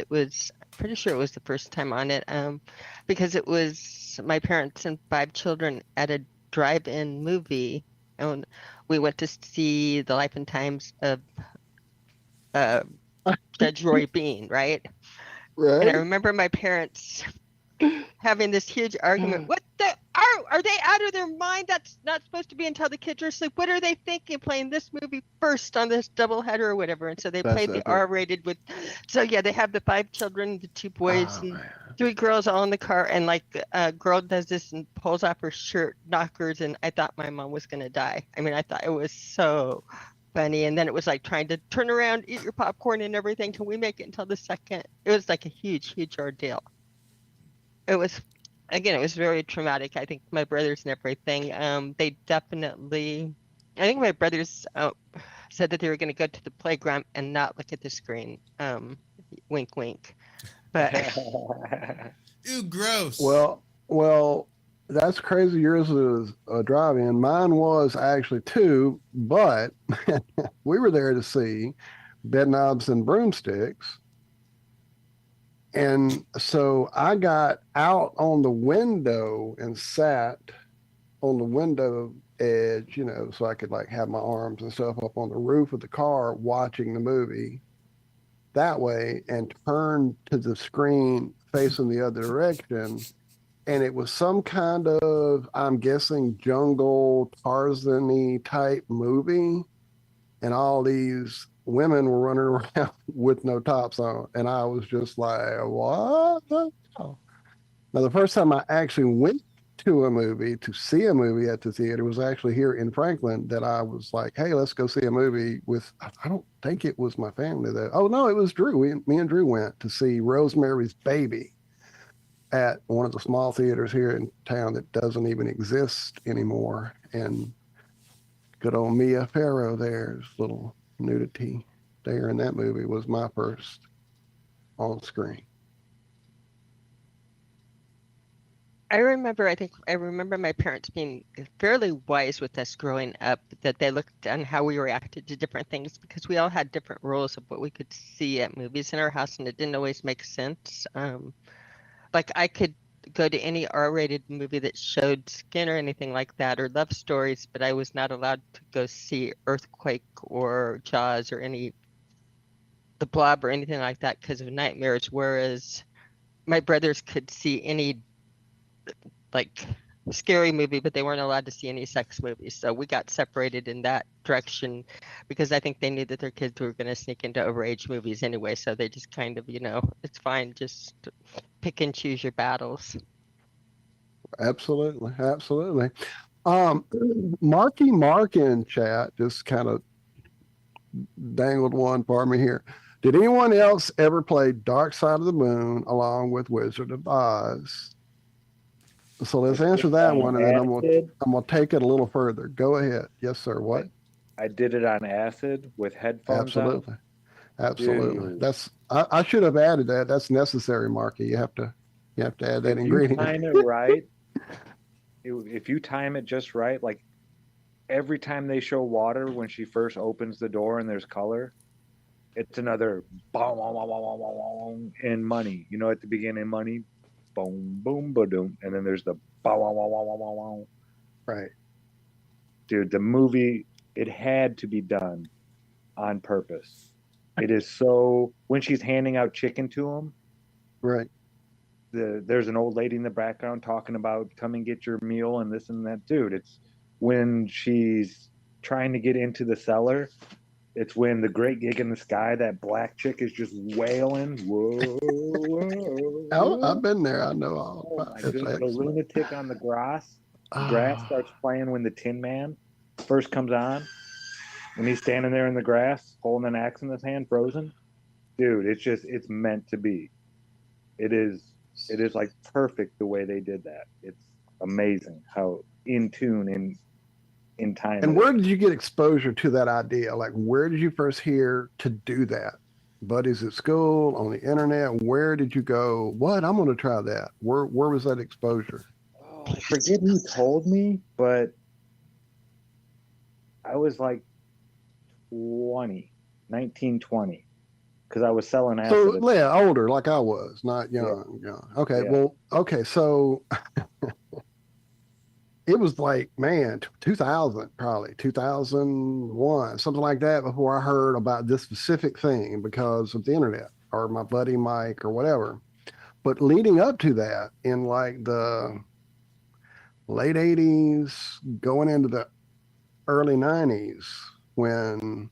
pretty sure it was the first time on it, because it was my parents and 5 children at a drive-in movie, and we went to see The Life and Times of Judge Roy Bean, right? And I Right? remember my parents having this huge argument. What the are they out of their mind? That's not supposed to be until the kids are asleep. What are they thinking playing this movie first on this double header or whatever? And so they That's played the epic. R-rated with. So yeah, they have the 5 children, the 2 boys, Oh and man. 3 girls all in the car. And like a girl does this and pulls off her shirt, knockers, and I thought my mom was gonna die. I mean, I thought it was so funny. And then it was like trying to turn around, eat your popcorn and everything. Can we make it until the second? It was like a huge, huge ordeal. It was, again, it was very traumatic. I think my brothers and everything, they definitely, I think my brothers said that they were going to go to the playground and not look at the screen. Wink, wink. But Ew, gross. Well, that's crazy. Yours was a drive-in. Mine was actually 2, but we were there to see Bedknobs and Broomsticks. And so I got out on the window and sat on the window edge, so I could like have my arms and stuff up on the roof of the car watching the movie that way, and turned to the screen facing the other direction. And it was some kind of, I'm guessing, jungle Tarzan-y type movie. And all these women were running around with no tops on. And I was just like, what the hell? Now, the first time I actually went to see a movie at the theater was actually here in Franklin, that I was like, hey, let's go see a movie with, I don't think it was my family though. Oh no, it was Drew. Me and Drew went to see Rosemary's Baby at one of the small theaters here in town that doesn't even exist anymore. And good old Mia Farrow there's little nudity there in that movie was my first on screen. I remember my parents being fairly wise with us growing up, that they looked on how we reacted to different things, because we all had different rules of what we could see at movies in our house, and it didn't always make sense. Like I could go to any R-rated movie that showed skin or anything like that, or love stories, but I was not allowed to go see Earthquake or Jaws or any The Blob or anything like that because of nightmares, whereas my brothers could see any like scary movie, but they weren't allowed to see any sex movies. So we got separated in that direction because I think they knew that their kids were going to sneak into overage movies anyway. So they just kind of, it's fine. Just pick and choose your battles. Absolutely, absolutely. Marky Mark in chat just kind of dangled one for me here. Did anyone else ever play Dark Side of the Moon along with Wizard of Oz? So let's answer that one, and then I'm gonna take it a little further. Go ahead. Yes, sir. What? I did it on acid with headphones on. Absolutely, absolutely. Dude. That's I should have added that. That's necessary, Marky. You have to add that If you ingredient. time it right, if you time it just right, like every time they show water when she first opens the door and there's color, it's another boom, boom, boom, boom, boom, boom, and money. You know, at the beginning, money, boom, boom, boom, and then there's the boom, boom, boom, boom, boom, boom. Right. Dude, the movie, it had to be done on purpose. It is so, when she's handing out chicken to him, Right. there's an old lady in the background talking about come and get your meal and this and that. Dude, it's when she's trying to get into the cellar. It's when the Great Gig in the Sky, that black chick is just wailing. Whoa, whoa. I've been there. I know all Oh about my it. goodness. The Excellent. lunatic on the grass. The grass starts playing when the Tin Man first comes on. When he's standing there in the grass, holding an axe in his hand, frozen. Dude, it's meant to be. It is like perfect the way they did that. It's amazing how in tune in time. And where did you get exposure to that idea? Like, where did you first hear to do that? Buddies at school, on the internet? Where did you go? What? I'm going to try that. Where was that exposure? Oh, I forget who told me, but I was like 19, 20, because I was selling acid. So, yeah, older, like I was, not young. Yeah. Okay. Yeah. Well, okay. So it was like, man, 2000, probably 2001, something like that, before I heard about this specific thing because of the internet or my buddy Mike or whatever. But leading up to that, in like the late 80s, going into the early 90s, when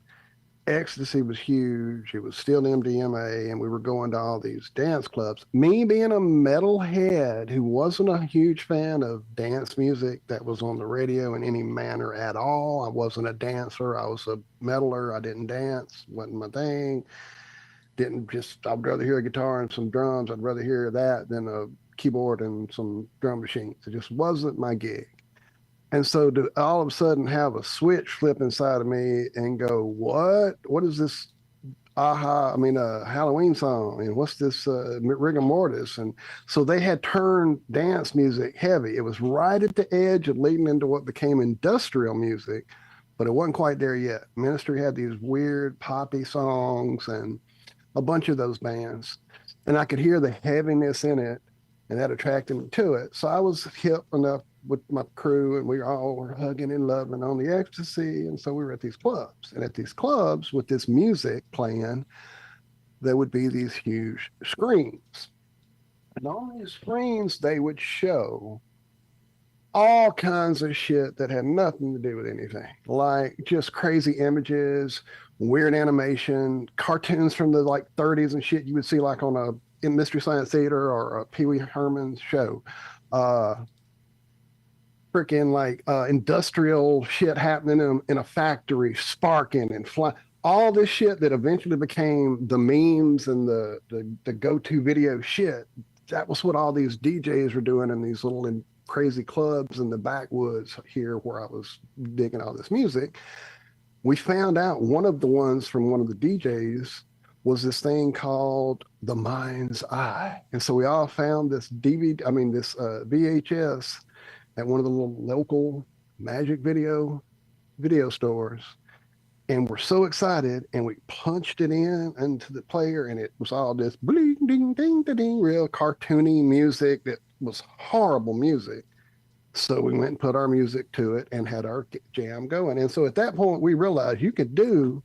ecstasy was huge, it was still MDMA, and we were going to all these dance clubs. Me being a metalhead who wasn't a huge fan of dance music that was on the radio in any manner at all. I wasn't a dancer. I was a metaler. I didn't dance. Wasn't my thing. I'd rather hear a guitar and some drums. I'd rather hear that than a keyboard and some drum machines. It just wasn't my gig. And so to all of a sudden have a switch flip inside of me and go, what is this Halloween song? And what's this rigor mortis? And so they had turned dance music heavy. It was right at the edge of leading into what became industrial music, but it wasn't quite there yet. Ministry had these weird poppy songs and a bunch of those bands. And I could hear the heaviness in it, and that attracted me to it. So I was hip enough with my crew, and we all were hugging and loving on the ecstasy. And so we were at these clubs. And at these clubs, with this music playing, there would be these huge screens. And on these screens, they would show all kinds of shit that had nothing to do with anything, like just crazy images, weird animation, cartoons from the like 30s and shit you would see like on in Mystery Science Theater or a Pee Wee Herman's show. Freaking like industrial shit happening in a factory, sparking and flying. All this shit that eventually became the memes and the go-to video shit. That was what all these DJs were doing in these little crazy clubs in the backwoods here where I was digging all this music. We found out one of the ones from one of the DJs was this thing called The Mind's Eye. And so we all found this VHS at one of the little local magic video stores. And we're so excited, and we punched it into the player, and it was all this bling, ding, ding, ding, ding, real cartoony music that was horrible music. So we went and put our music to it and had our jam going. And so at that point, we realized you could do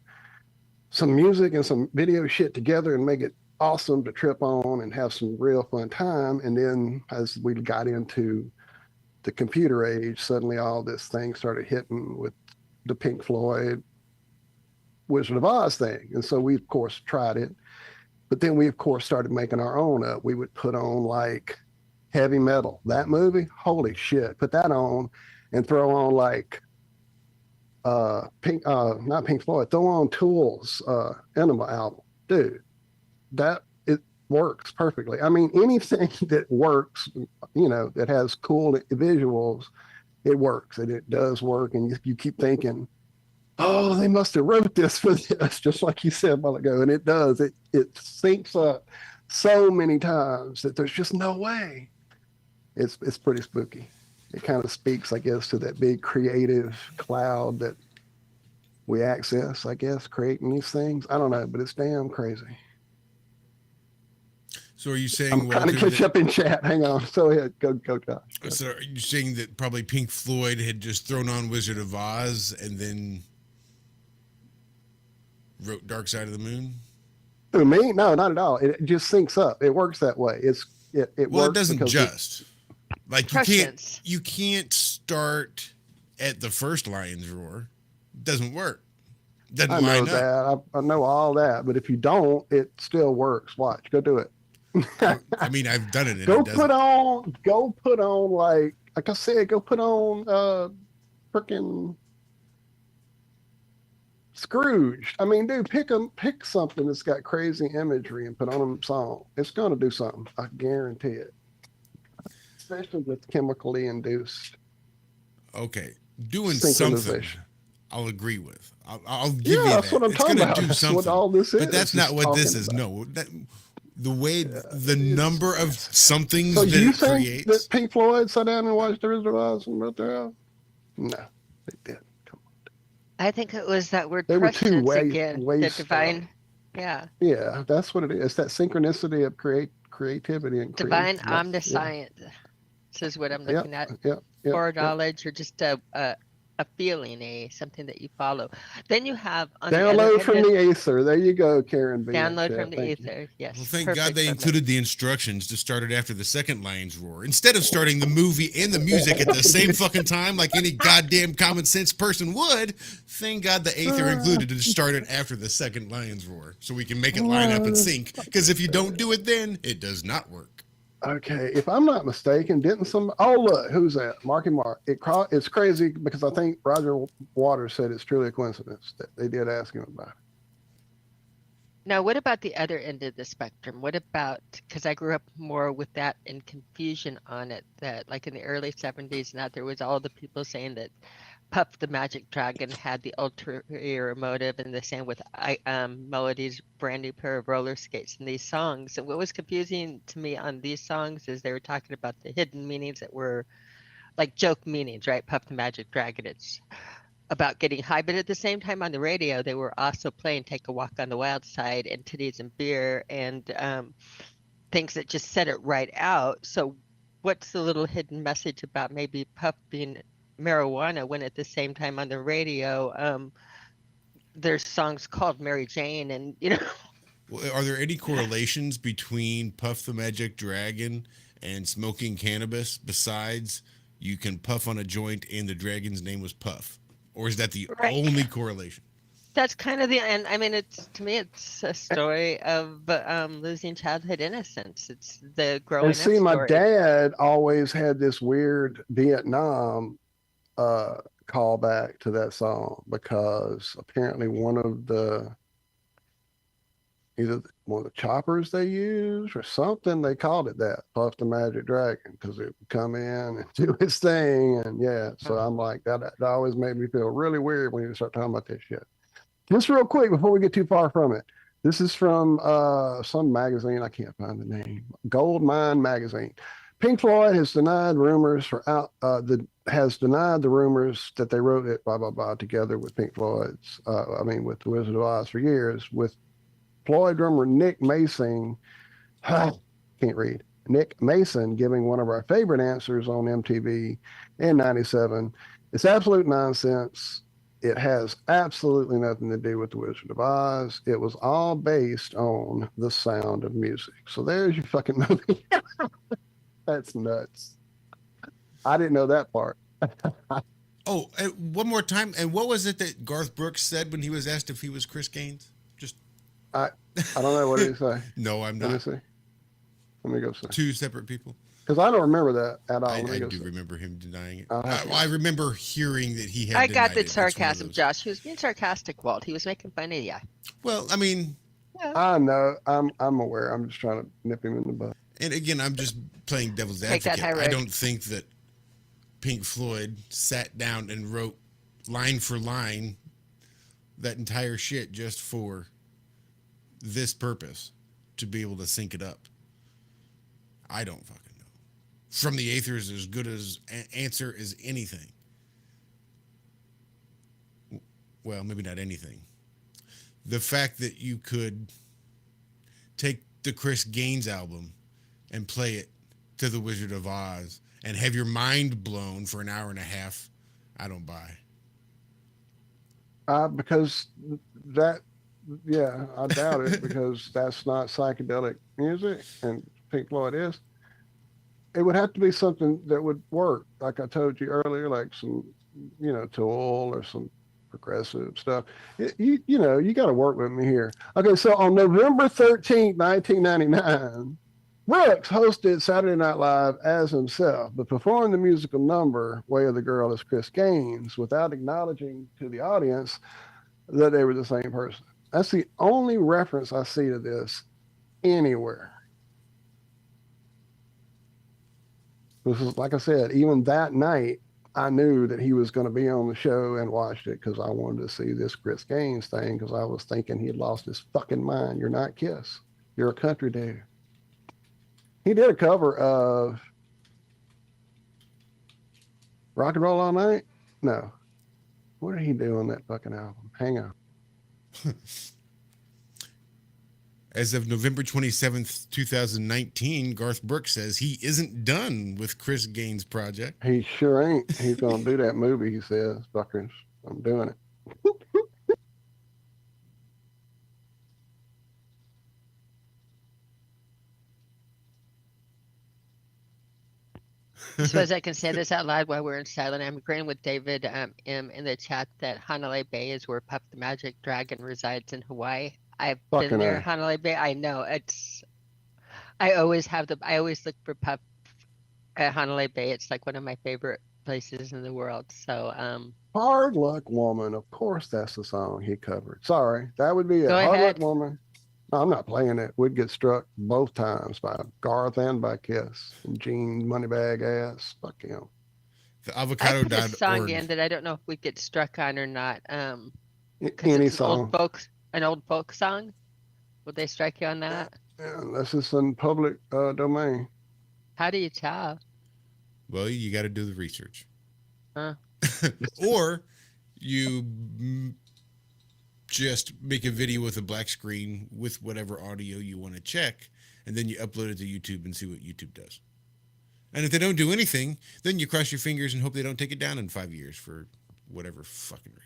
some music and some video shit together and make it awesome to trip on and have some real fun time. And then as we got into the computer age, suddenly all this thing started hitting with the Pink Floyd Wizard of Oz thing. And so we, of course, tried it. But then we, of course, started making our own up. We would put on like heavy metal. That movie, holy shit, put that on and throw on like not Pink Floyd, throw on Tool's Enema album. Dude, that it works perfectly. I mean, anything that works, you know, that has cool visuals, it works, and it does work. And you keep thinking, oh, they must have wrote this for this, just like you said a while ago. And it does. It syncs up so many times that there's just no way. It's pretty spooky. It kind of speaks, I guess, to that big creative cloud that we access, I guess, creating these things. I don't know, but it's damn crazy. So are you saying, I'm trying to catch up in chat. Hang on. So ahead. Go, Josh. So are you saying that probably Pink Floyd had just thrown on Wizard of Oz and then wrote Dark Side of the Moon? Who, me? No, not at all. It just syncs up. It works that way. It Well, works it doesn't because just. Like Prescience. you can't start at the first lion's roar. It doesn't work. Doesn't I know line up. that. I know all that. But if you don't, it still works. Watch. Go do it. I mean, I've done it. And Go it doesn't. put on like I said, go put on freaking Scrooge. I mean, dude, pick something that's got crazy imagery and put on a song. It's gonna do something. I guarantee it. Especially with chemically induced. Okay, doing something. Synchronization. I'll agree with. I'll give Yeah, you that. that's what I'm It's talking gonna about. do That's something. what all this is. But that's It's not just what this talking is. about. No, the way the number of somethings So that you it think creates. that Pink Floyd sat down and watched the Wizard of Oz and wrote their album? No, they didn't. Come on. I think it was that word They were too prescience again. The waste divine, yeah, Yeah, that's what it is. It's that synchronicity of creativity and divine creative- omniscience. This is what I'm Yeah, looking at. yeah, yeah, Foreknowledge, or just a feeling, something that you follow. Then you have on the other Download end from of- the Aether. There you go, Karen B. download Yeah, from the thank you. ether. Yes. Well, thank perfect, God they perfect. included the instructions to start it after the second lion's roar. Instead of starting the movie and the music at the same fucking time, like any goddamn common sense person would, thank God the Aether included to start it after the second lion's roar, so we can make it line up and sync. Because if you don't do it then, it does not work. Okay, if I'm not mistaken, didn't some? Oh, look, who's that? Marky Mark. It's crazy because I think Roger Waters said it's truly a coincidence that they did ask him about it. Now, what about the other end of the spectrum? What about, because I grew up more with that and confusion on it, that like in the early 70s, now there was all the people saying that Puff the Magic Dragon had the ulterior motive, and the same with Melody's brand new pair of roller skates in these songs. And what was confusing to me on these songs is they were talking about the hidden meanings that were like joke meanings, right? Puff the Magic Dragon, it's about getting high, but at the same time on the radio, they were also playing Take a Walk on the Wild Side and Titties and Beer and things that just said it right out. So what's the little hidden message about maybe Puff being marijuana when at the same time on the radio there's songs called Mary Jane, and Well, are there any correlations between Puff the Magic Dragon and smoking cannabis besides you can puff on a joint and the dragon's name was Puff? Or is that the Right. only correlation? that's kind of the end. I mean, it's, to me, it's a story of losing childhood innocence. It's the growing And see, up my story. dad always had this weird Vietnam callback to that song because apparently either one of the choppers they used or something, they called it that, Puff the Magic Dragon, because it would come in and do its thing. And yeah, so I'm like, that always made me feel really weird when you start talking about this shit. Just real quick before we get too far from it. This is from some magazine. I can't find the name. Gold Mine magazine. Pink Floyd has denied rumors has denied the rumors that they wrote it blah blah blah together with Pink Floyd's with the Wizard of Oz for years, with Floyd drummer Nick Mason Nick Mason giving one of our favorite answers on MTV in '97. It's absolute nonsense. It has absolutely nothing to do with the Wizard of Oz. It was all based on The Sound of Music. So there's your fucking movie. That's nuts. I didn't know that part. Oh, and one more time. And what was it that Garth Brooks said when he was asked if he was Chris Gaines? Just I don't know. What did he say? no, I'm Let me not. see. Let me go see. Two separate people. Because I don't remember that at all. I Let me go do see. remember him denying it. I'll have to- Well, I remember hearing that he had. I got denied the it. It's one of sarcasm, those- Josh. He was being sarcastic, Walt. He was making fun of you. Well, I mean, I know. I'm aware. I'm just trying to nip him in the butt. and again, I'm just playing devil's Take that advocate. high I road. don't think that Pink Floyd sat down and wrote line for line that entire shit just for this purpose, to be able to sync it up. I don't fucking know. From the Aether is as good as answer as anything. Well, maybe not anything. The fact that you could take the Chris Gaines album and play it to the Wizard of Oz and have your mind blown for an hour and a half, I don't buy. Because that, yeah, I doubt it because that's not psychedelic music and Pink Floyd is. It would have to be something that would work, like I told you earlier, like some, Tool or some progressive stuff. You got to work with me here. Okay, so on November 13th, 1999, Brooks hosted Saturday Night Live as himself, but performed the musical number Way of the Girl as Chris Gaines without acknowledging to the audience that they were the same person. That's the only reference I see to this anywhere. This is, like I said, even that night, I knew that he was going to be on the show and watched it because I wanted to see this Chris Gaines thing because I was thinking he'd lost his fucking mind. You're not Kiss. You're a country dude. He did a cover of Rock and Roll All Night? No. What did he do on that fucking album? Hang on. As of November 27th, 2019, Garth Brooks says he isn't done with Chris Gaines' project. He sure ain't. He's going to do that movie, he says. Fuckers, I'm doing it. I suppose I can say this out loud while we're in silent. I'm agreeing with David M in the chat that Hanalei Bay is where Puff the Magic Dragon resides in Hawaii. I've Fucking been there, A. Hanalei Bay. I know I always look for Puff at Hanalei Bay. It's like one of my favorite places in the world. So Hard Luck Woman. Of course, that's the song he covered. Sorry, that would be it. Go Hard ahead. Luck Woman. No, I'm not playing it. We'd get struck both times by Garth and by Kiss. And Gene Moneybag ass. Fuck him. The I put a song avocado.org. in that I don't know if we get struck on or not. 'Cause Any it's song. an old folk song. Would they strike you on that? Yeah, unless it's in public domain. How do you tell? Well, you got to do the research. Huh? Or you just make a video with a black screen with whatever audio you want to check, and then you upload it to YouTube and see what YouTube does. And if they don't do anything, then you cross your fingers and hope they don't take it down in 5 years for whatever fucking reason.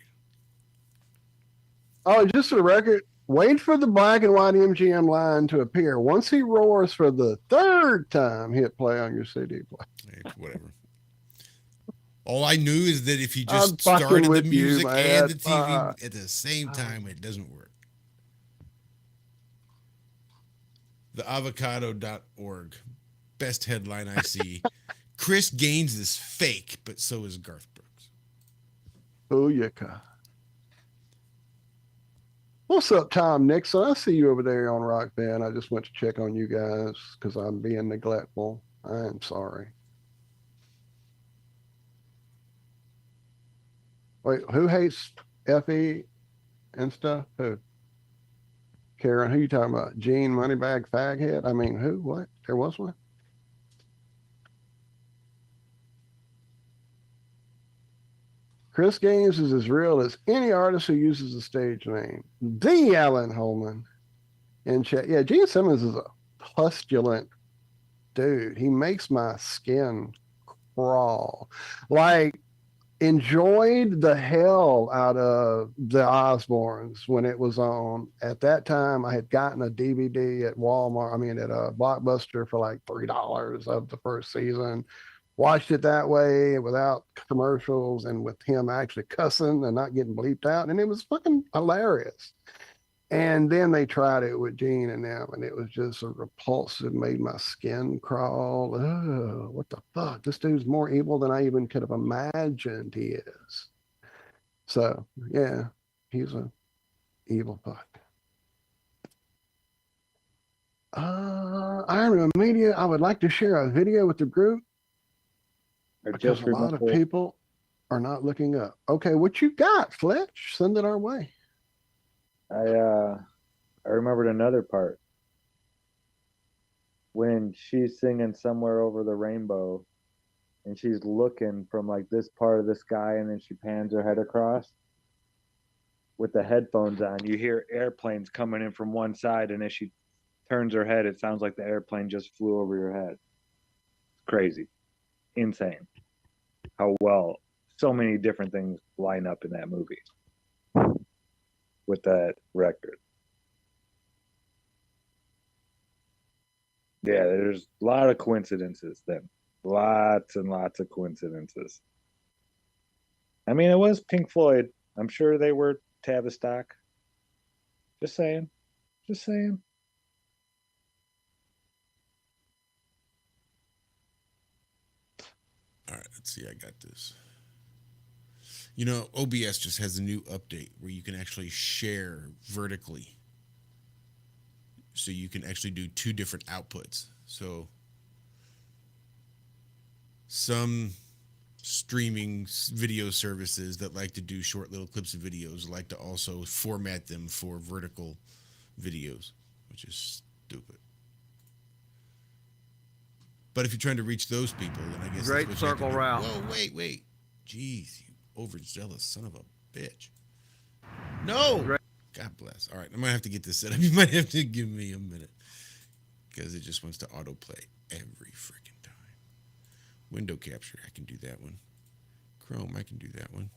Oh, just for the record, wait for the black and white MGM line to appear. Once he roars for the third time, hit play on your CD player. Hey, whatever. All I knew is that if you I'm just fucking started the with you, music man. and the TV at the same time, it doesn't work. Theavocado.org. Best headline I see. Chris Gaines is fake, but so is Garth Brooks. Booyaka. What's up, Tom Nixon? I see you over there on Rock Band. I just went to check on you guys because I'm being neglectful. I am sorry. Wait, who hates FE and stuff? Who? Karen, who you talking about? Gene Moneybag Faghead? I mean, who? What? There was one? Chris Gaines is as real as any artist who uses a stage name. The Alan Holman in chat. Yeah, Gene Simmons is a pustulant dude. He makes my skin crawl. Like, enjoyed the hell out of the Osbournes when it was on. At that time, I had gotten a DVD at Walmart, I mean, at a Blockbuster for like $3 of the first season. Watched it that way without commercials and with him actually cussing and not getting bleeped out. And it was fucking hilarious. And then they tried it with Gene and them, and it was just a repulsive, made my skin crawl. Ugh, what the fuck? This dude's more evil than I even could have imagined he is. So, yeah, he's a evil fuck. Iron Media, I would like to share a video with the group I because just a lot of remember. people are not looking up. Okay, what you got, Fletch? Send it our way. I remembered another part when she's singing Somewhere Over the Rainbow and she's looking from like this part of the sky and then she pans her head across with the headphones on. You hear airplanes coming in from one side, and as she turns her head, it sounds like the airplane just flew over your head. Crazy. Insane. How well so many different things line up in that movie with that record. Yeah, there's a lot of coincidences then. Lots and lots of coincidences. I mean, it was Pink Floyd. I'm sure they were Tavistock. Just saying. Just saying. All right, let's see. I got this. You know, OBS just has a new update where you can actually share vertically. So you can actually do two different outputs. So some streaming video services that like to do short little clips of videos like to also format them for vertical videos, which is stupid. But if you're trying to reach those people, then I guess Great that's what you have to circle do. route. Whoa, wait. Jeez, you overzealous son of a bitch. No! Great. God bless. All right, I'm going to have to get this set up. You might have to give me a minute because it just wants to autoplay every freaking time. Window capture, I can do that one. Chrome, I can do that one.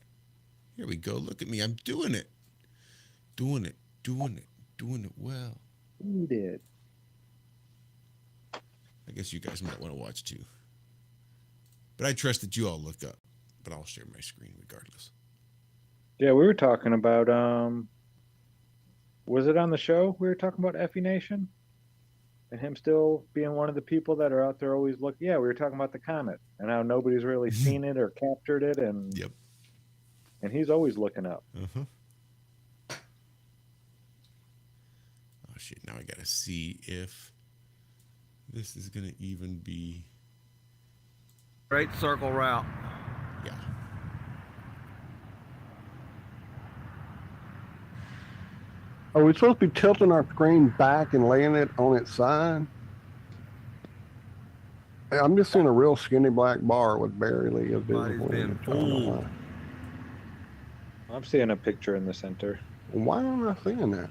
Here we go. Look at me. I'm doing it. Doing it well. You did. I guess you guys might want to watch too. But I trust that you all look up. But I'll share my screen regardless. Yeah, we were talking about was it on the show we were talking about Effie Nation? And him still being one of the people that are out there always looking. Yeah, we were talking about the comet and how nobody's really seen it or captured it, and Yep. And he's always looking up. Uh-huh. Oh shit, now I gotta see if this is gonna even be Great circle route. yeah. Are we supposed to be tilting our screen back and laying it on its side? I'm just seeing a real skinny black bar with barely a Body's visible been image. I don't know fooled. why. I'm seeing a picture in the center. Why am I seeing that?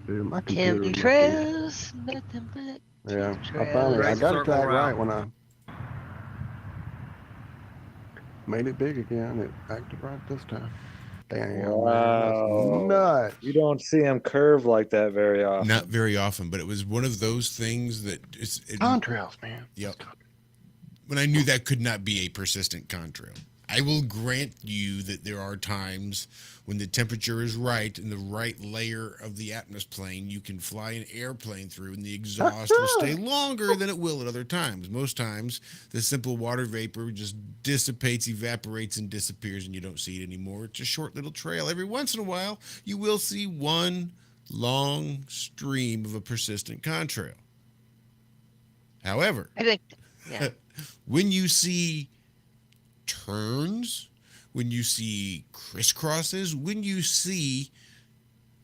Dude, my computer must be- Chemtrails, nothing but Yeah, I chemtrails. finally, I Great got it circle tagged right route. when I made it big again. It acted right this time. Damn, Wow. man, that's nuts. You don't see him curve like that very often. Not very often, but it was one of those things that Contrails, man. Yep. When I knew that could not be a persistent contrail. I will grant you that there are times when the temperature is right and the right layer of the atmosphere, you can fly an airplane through and the exhaust will stay longer than it will at other times. Most times, the simple water vapor just dissipates, evaporates, and disappears, and you don't see it anymore. It's a short little trail. Every once in a while, you will see one long stream of a persistent contrail. However, I think, yeah. when you see turns, when you see crisscrosses, when you see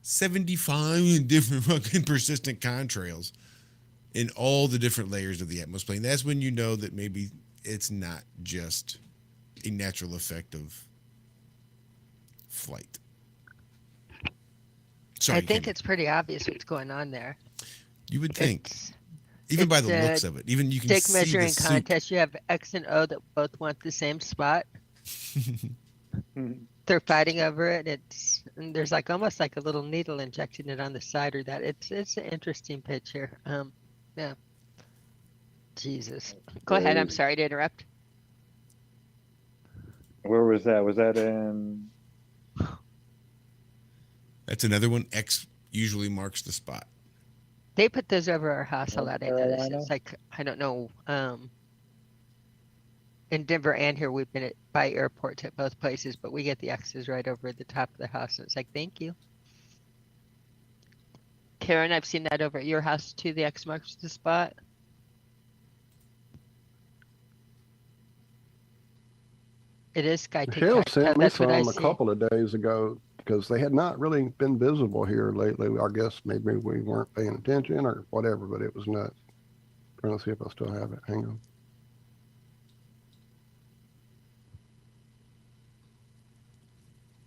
75 different fucking persistent contrails in all the different layers of the atmosphere, that's when you know that maybe it's not just a natural effect of flight. Sorry, I think Cami. it's pretty obvious what's going on there. You would think. It's Even by It's the a looks of it, even you can dick see the measuring soup. contest. You have X and O that both want the same spot. They're fighting over it. And there's like almost like a little needle injecting it on the side or that. It's an interesting picture. Yeah. Jesus. Go ahead. I'm Crazy. sorry to interrupt. Where was that? Was that in? That's another one. X usually marks the spot. They put those over our house a North lot. I noticed. Carolina? It's like I don't know. In Denver and here, we've been by airports at both places, but we get the X's right over the top of the house. And it's like, thank you. Karen, I've seen that over at your house too. The X marks the spot. It is Sky Michelle TikTok. sent me That's what I some a see. couple of days ago because they had not really been visible here lately. I guess maybe we weren't paying attention or whatever, but it was nuts. Trying to see if I still have it. Hang on.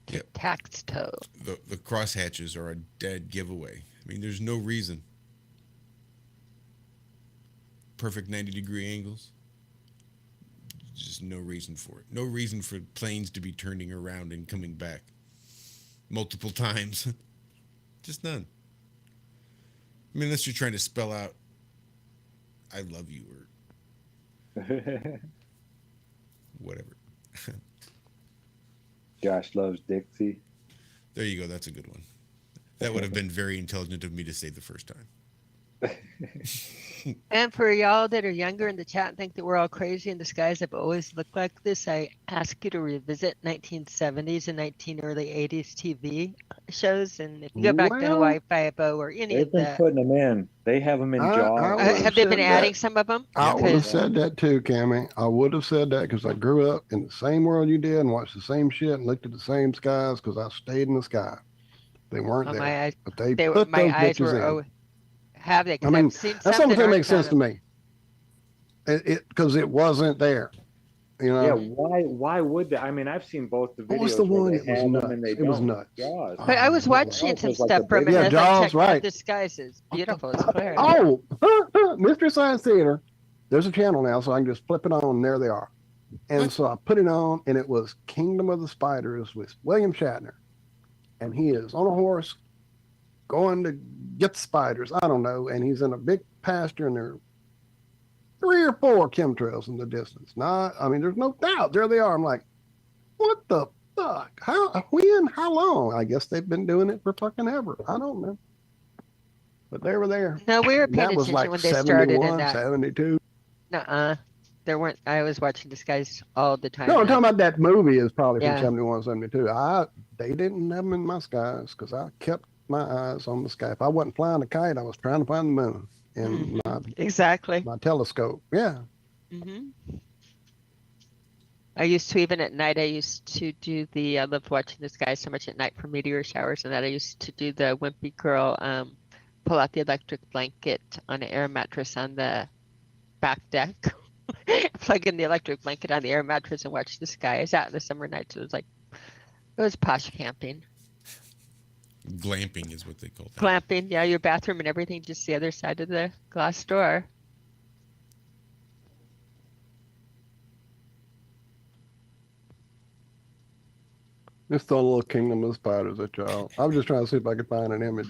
Yep. Tax toe. The crosshatches are a dead giveaway. I mean, there's no reason. Perfect 90-degree angles. Just no reason for it. No reason for planes to be turning around and coming back multiple times. Just none. I mean, unless you're trying to spell out "I love you" or whatever. Josh loves Dixie. There you go. That's a good one. That would have been very intelligent of me to say the first time. And for y'all that are younger in the chat and think that we're all crazy and the skies have always looked like this, I ask you to revisit 1970s and early 80s TV shows. And if you go back to Well, Hawaii Five-O or any They've of been the, putting them in. They have them in Jaws. would've have they been said adding that. some of them? I would have Because said that too, Cami. I would have said that because I grew up in the same world you did and watched the same shit and looked at the same skies because I stayed in the sky. They weren't there, my eyes, but they they were, put my those eyes bitches were, in. oh, have they? I Because mean, I've seen that's some something that that aren't makes sense to counted. me. Because it wasn't there. You know, Yeah, why would they? I mean, I've seen both the videos. what was the where one? they It was have them nuts. and they It was don't. nuts. Jaws. But I was Oh, watching Jaws some was like stuff a from it. big- And Yeah, I was like, Jaws, check out right. the skies. It's beautiful. It's clear. Oh, Mystery Science Theater. There's a channel now, so I can just flip it on, and there they are. And What? so I put it on, and it was Kingdom of the Spiders with William Shatner. And he is on a horse going to get the spiders. I don't know. And he's in a big pasture, and there are 3 or 4 chemtrails in the distance. I mean, there's no doubt. There they are. I'm like, what the fuck? How, when, how long? I guess they've been doing it for fucking ever. I don't know. But they were there. No, we were And paying that was attention like when they started in 71, that. 72. Nuh-uh. There weren't. I was watching the skies all the time. No, I'm then. talking about that movie is probably from Yeah. 71, 72. They didn't have them in my skies because I kept my eyes on the sky. If I wasn't flying a kite, I was trying to find the moon in Exactly. my telescope. Yeah. hmm I used to, even at night, I used to do I loved watching the skies so much at night for meteor showers and that. I used to do the wimpy curl, pull out the electric blanket on an air mattress on the back deck, plug in the electric blanket on the air mattress and watch the skies out in the summer nights. It was posh camping. Glamping is what they call that. Glamping, yeah, your bathroom and everything just the other side of the glass door. Just a little Kingdom of Spiders at y'all. I was just trying to see if I could find an image.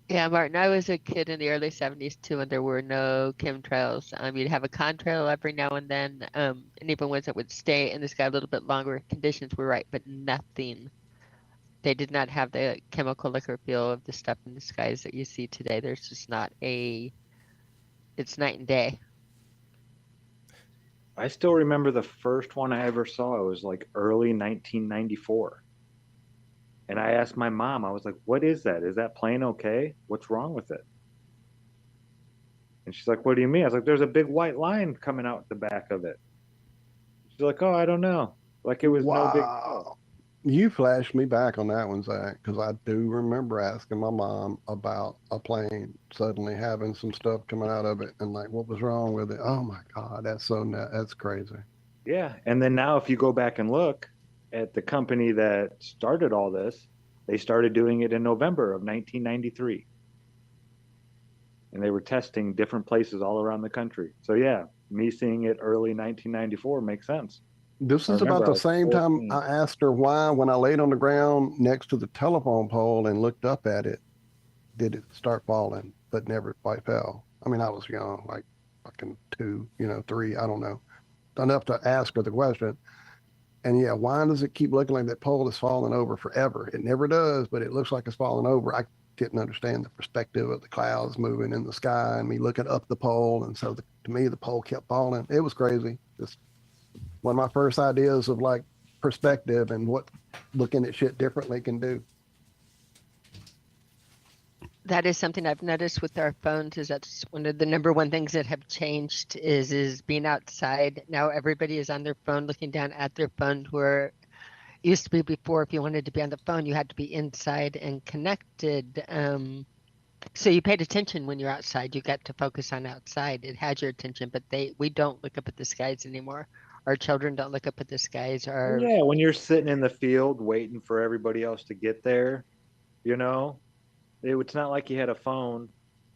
Yeah, Martin, I was a kid in the early 70s too, and there were no chemtrails. You'd have a contrail every now and then, and even ones that would stay in the sky a little bit longer. Conditions were right, but nothing. They did not have the chemical look or feel of the stuff in the skies that you see today. There's just not it's night and day. I still remember the first one I ever saw. It was like early 1994. And I asked my mom, I was like, what is that? Is that plane okay? What's wrong with it? And she's like, what do you mean? I was like, there's a big white line coming out the back of it. She's like, oh, I don't know. Like it was no big deal. Wow. You flashed me back on that one, Zach, because I do remember asking my mom about a plane suddenly having some stuff coming out of it and like, what was wrong with it? Oh my God, that's that's crazy. Yeah. And then now if you go back and look at the company that started all this, they started doing it in November of 1993. and they were testing different places all around the country. So yeah, me seeing it early 1994 makes sense. This I is about remember I the was same time 14. I asked her why, when I laid on the ground next to the telephone pole and looked up at it, did it start falling, but never quite fell. I mean, I was young, like fucking 2, 3, I don't know, enough to ask her the question. And yeah, why does it keep looking like that pole is falling over forever? It never does, but it looks like it's falling over. I didn't understand the perspective of the clouds moving in the sky and me looking up the pole. And so to me, the pole kept falling. It was crazy. Just one of my first ideas of like perspective and what looking at shit differently can do. That is something I've noticed with our phones, is that's one of the number one things that have changed is being outside. Now everybody is on their phone, looking down at their phone, where it used to be before, if you wanted to be on the phone, you had to be inside and connected. So you paid attention when you're outside. You got to focus on outside. It had your attention, but we don't look up at the skies anymore. Our children don't look up at the skies. Well, yeah, when you're sitting in the field waiting for everybody else to get there, you know, it's not like you had a phone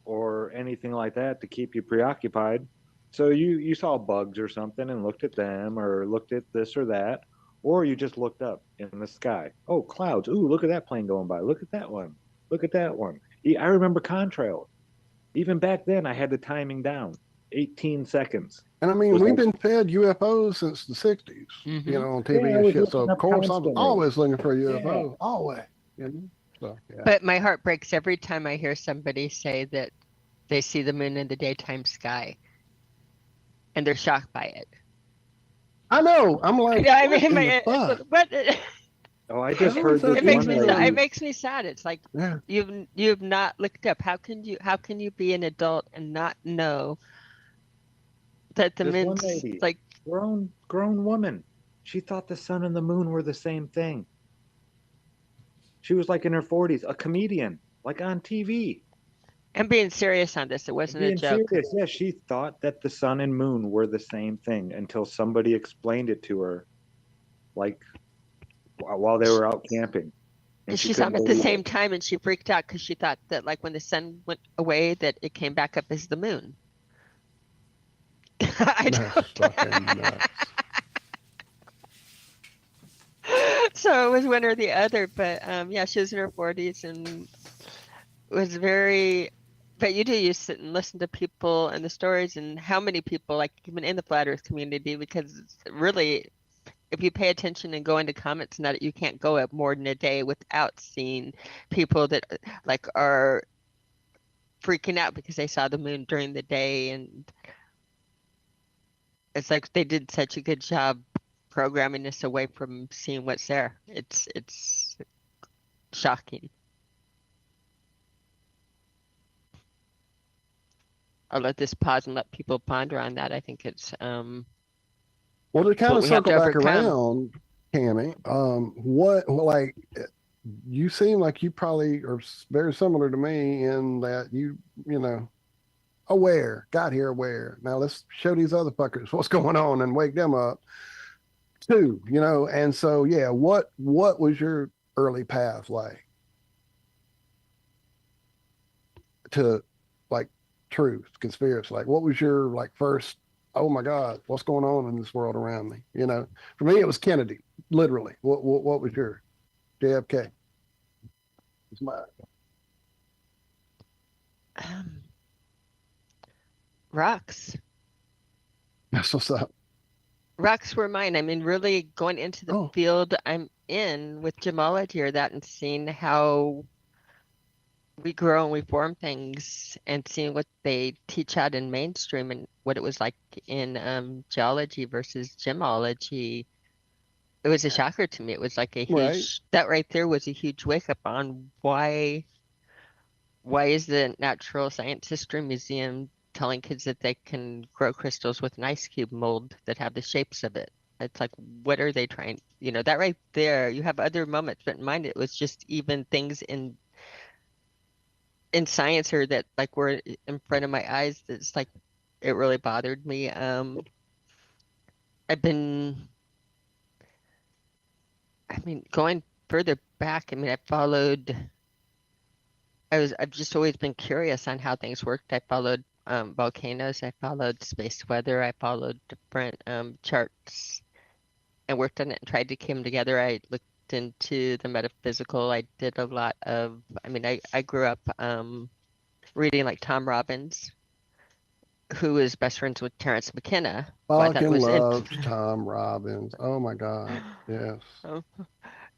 or anything like that to keep you preoccupied. So you saw bugs or something and looked at them or looked at this or that, or you just looked up in the sky. Oh, clouds. Ooh, look at that plane going by. Look at that one. Look at that one. I remember contrails. Even back then, I had the timing down. 18 seconds. And I mean, Was we've like, been fed UFOs since the 60s, Mhm. on TV Yeah, I and was shit. So looking of up course I'm constantly. always looking for a Yeah. UFO. Always. So yeah. But my heart breaks every time I hear somebody say that they see the moon in the daytime sky and they're shocked by it. I know. I'm like, I what mean, in the fuck? what? Oh, I just How heard is that this It makes one me lady. it makes me sad. It's like Yeah. you've not looked up. How can you be an adult and not know that the This one moon's lady, like grown woman, she thought the sun and the moon were the same thing. She was like in her 40s, a comedian, like on TV. I'm being serious on this. It wasn't a Being joke. serious, yeah, she thought that the sun and moon were the same thing until somebody explained it to her, like while they were out camping, and And she she saw couldn't them at the believe same it. time and she freaked out because she thought that like when the sun went away that it came back up as the moon. I That's don't. fucking nuts. So it was one or the other, but yeah, she was in her 40s and was very. But you sit and listen to people and the stories and how many people, like even in the flat Earth community, because it's really, if you pay attention and go into comments, now that you can't go up more than a day without seeing people that like are freaking out because they saw the moon during the day, and it's like they did such a good job programming us away from seeing what's there. It's shocking. I'll let this pause and let people ponder on that. I think it's Well, to kind what of we have circle to back overcome. around, Cami, what like you seem like you probably are very similar to me in that you got here aware. Now let's show these other fuckers what's going on and wake them up too, And so yeah, what was your early path like to like truth, conspiracy? Like what was your like first, oh my God, what's going on in this world around me? For me it was Kennedy, literally. What was your JFK? It's mine. Um, rocks. That's what's up. Rocks were mine. I mean, really going into the Oh, field I'm in with gemology or that and seeing how we grow and we form things and seeing what they teach out in mainstream and what it was like in geology versus gemology. It was a shocker to me. It was like a right. huge, that right there was a huge wake up on why is the Natural Science History Museum telling kids that they can grow crystals with an ice cube mold that have the shapes of it? It's like, what are they trying? That right there, you have other moments, but in mine, it was just even things in science or that like were in front of my eyes that's like it really bothered me. I've been, I mean, going further back, I mean, I followed I've just always been curious on how things worked. I followed volcanoes, I followed space weather, I followed different charts and worked on it and tried to keep them together. I looked into the metaphysical. I did a lot of, I mean, I grew up reading like Tom Robbins, who is best friends with Terrence McKenna, who I thought Fucking was loves Tom Robbins. Oh my God. Yes. Oh, And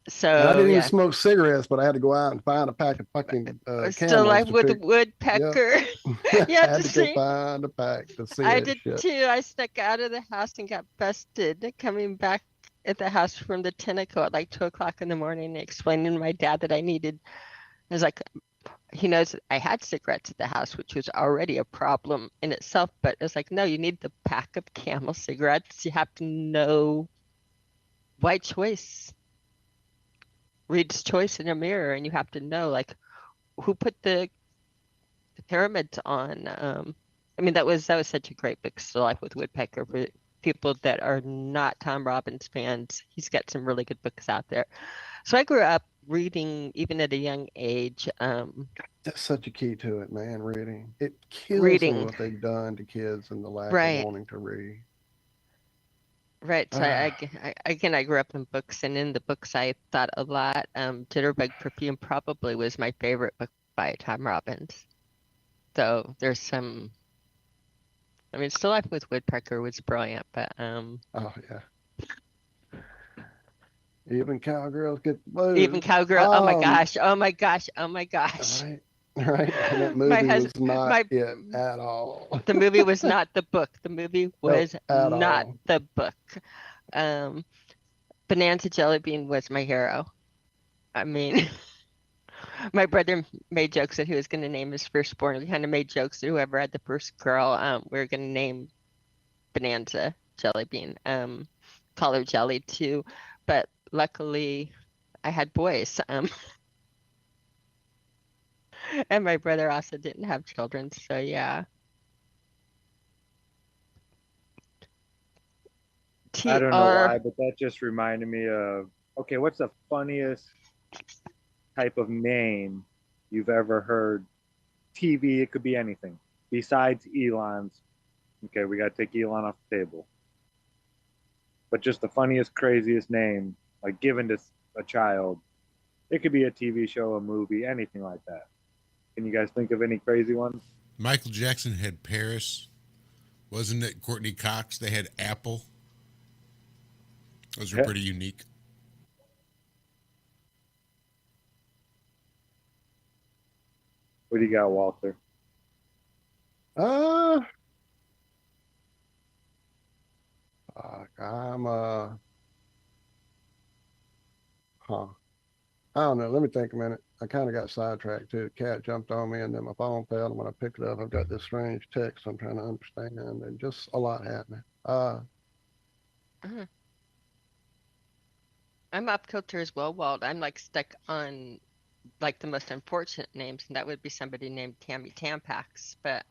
I so didn't even yeah, smoke cigarettes, but I had to go out and find a pack of fucking still camels life to with a pick. Yep. woodpecker. I Yeah, had to to go see. find a pack to see I that did shit. too. I snuck out of the house and got busted coming back at the house from the Tentacle at like 2 o'clock in the morning, explaining to my dad that I needed. I was like, he knows that I had cigarettes at the house, which was already a problem in itself. But it's like, no, you need the pack of Camel cigarettes. You have to know white choice, Reed's choice in a mirror, and you have to know like who put the pyramids on. I mean, that was such a great book, Still Life with Woodpecker. For people that are not Tom Robbins fans, he's got some really good books out there. So I grew up reading even at a young age. That's such a key to it, man. Reading. It kills them Reading, what they've done to kids and the lack of right, wanting to read. right. So Ah, again, I grew up in books, and in the books, I thought a lot. Jitterbug Perfume probably was my favorite book by Tom Robbins. So there's some. I mean, Still Life with Woodpecker was brilliant, but oh yeah. Even cowgirls get the even blues. Cowgirl. Oh my gosh. Oh my gosh. Oh my gosh. Right, right. And that My movie was husband, not my it at all. the movie was not the book. The movie Nope, was at not all. the book. Um, Bonanza Jelly Bean was my hero. I mean, my brother made jokes that he was going to name his firstborn. He kind of made jokes that whoever had the first girl, we were going to name Bonanza Jelly Bean. Call her Jelly too, but luckily I had boys. And my brother also didn't have children, so yeah. I don't know TR why, but that just reminded me of, okay, what's the funniest type of name you've ever heard? TV, it could be anything besides Elon's. Okay, we got to take Elon off the table. But just the funniest, craziest name, like given to a child. It could be a TV show, a movie, anything like that. Can you guys think of any crazy ones? Michael Jackson had Paris. Wasn't it Courtney Cox? They had Apple. Those were Yeah. pretty unique. What do you got, Walter? Uh, I'm huh. I don't know. Let me think a minute. I kind of got sidetracked too. The cat jumped on me and then my phone fell. And when I picked it up, I've got this strange text I'm trying to understand and just a lot happening. Mhm. I'm off kilter as well, Walt. I'm like stuck on like the most unfortunate names, and that would be somebody named Tammy Tampax. But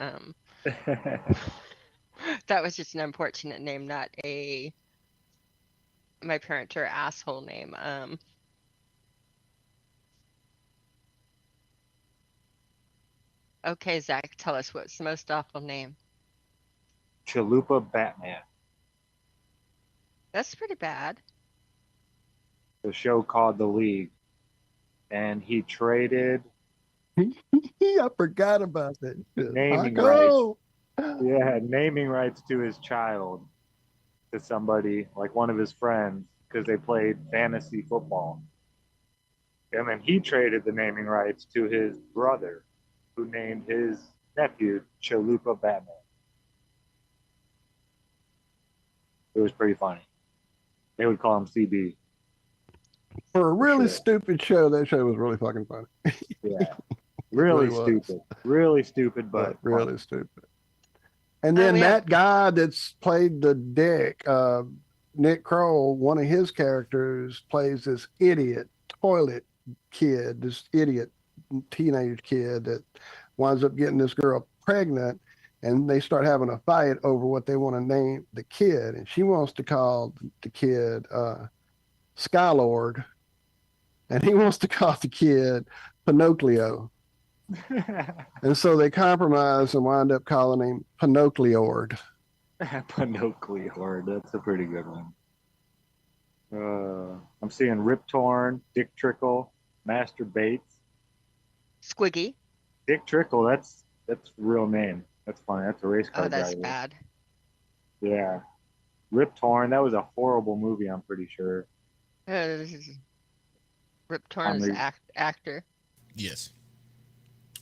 that was just an unfortunate name, not a my parents are asshole name. Okay, Zach, tell us what's the most awful name. Chalupa Batman. That's pretty bad. The show called The League. And he traded I forgot about that. naming Paco! naming rights to his child to somebody, like one of his friends, because they played fantasy football. And then he traded the naming rights to his brother, who named his nephew Chalupa Batman. It was pretty funny. They would call him CB. For a really sure. stupid show, that show was really fucking funny. Yeah. Really was. stupid. Really stupid, but really funny. stupid. And then yeah. that guy that's played the dick, Nick Kroll, one of his characters plays this idiot toilet kid, this idiot teenage kid that winds up getting this girl pregnant, and they start having a fight over what they want to name the kid, and she wants to call the kid Skylord, and he wants to call the kid Pinocchio. And so they compromised and wind up calling him Pinocchio. Pinocchio, that's a pretty good one. I'm seeing Rip Torn, Dick Trickle, Master Bates. Squiggy. Dick Trickle, that's the real name. That's funny. That's a race car Oh, that's driver. bad. Yeah. Rip Torn, that was a horrible movie, I'm pretty sure. Rip Torn's actor. Yes.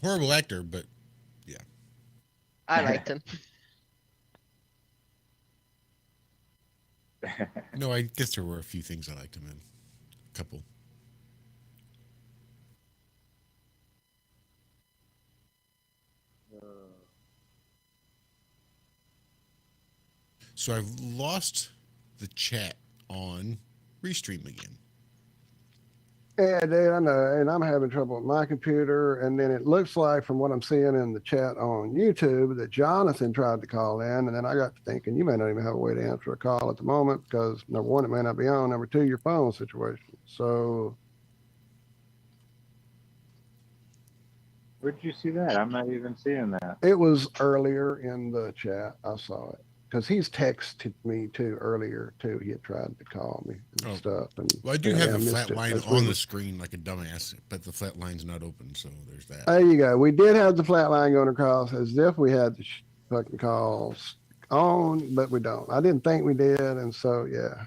Horrible actor, but yeah. I liked him. No, I guess there were a few things I liked him in. A couple. So I've lost the chat on Restream again. Yeah, dude, I know. And I'm having trouble with my computer. And then it looks like, from what I'm seeing in the chat on YouTube, that Jonathan tried to call in. And then I got to thinking, you may not even have a way to answer a call at the moment because, number one, it may not be on. Number two, your phone situation. So. Where'd you see that? I'm not even seeing that. It was earlier in the chat. I saw it. Because he's texted me too earlier too. He had tried to call me and stuff. And well, I do yeah, have I the missed flat it. line That's on weird. the screen like a dumbass, but the flat line's not open, so there's that. There you go. We did have the flat line going across as if we had the fucking calls on, but we don't. I didn't think we did, and so yeah.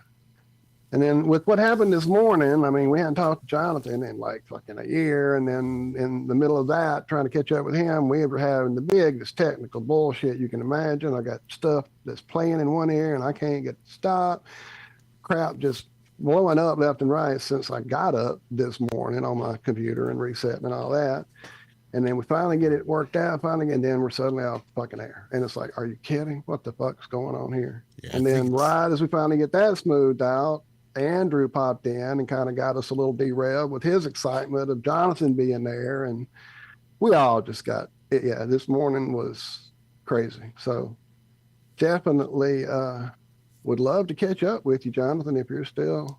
And then with what happened this morning, I mean, we hadn't talked to Jonathan in like fucking a year, and then in the middle of that, trying to catch up with him, we were having the biggest technical bullshit you can imagine. I got stuff that's playing in one ear, and I can't get to stop. Crap just blowing up left and right since I got up this morning on my computer and resetting and all that. And then we finally get it worked out, and then we're suddenly off fucking air. And it's like, are you kidding? What the fuck's going on here? Yeah, and then right as we finally get that smoothed out, Andrew popped in and kind of got us a little derailed with his excitement of Jonathan being there. And we all just got, yeah, this morning was crazy. So definitely would love to catch up with you, Jonathan, if you're still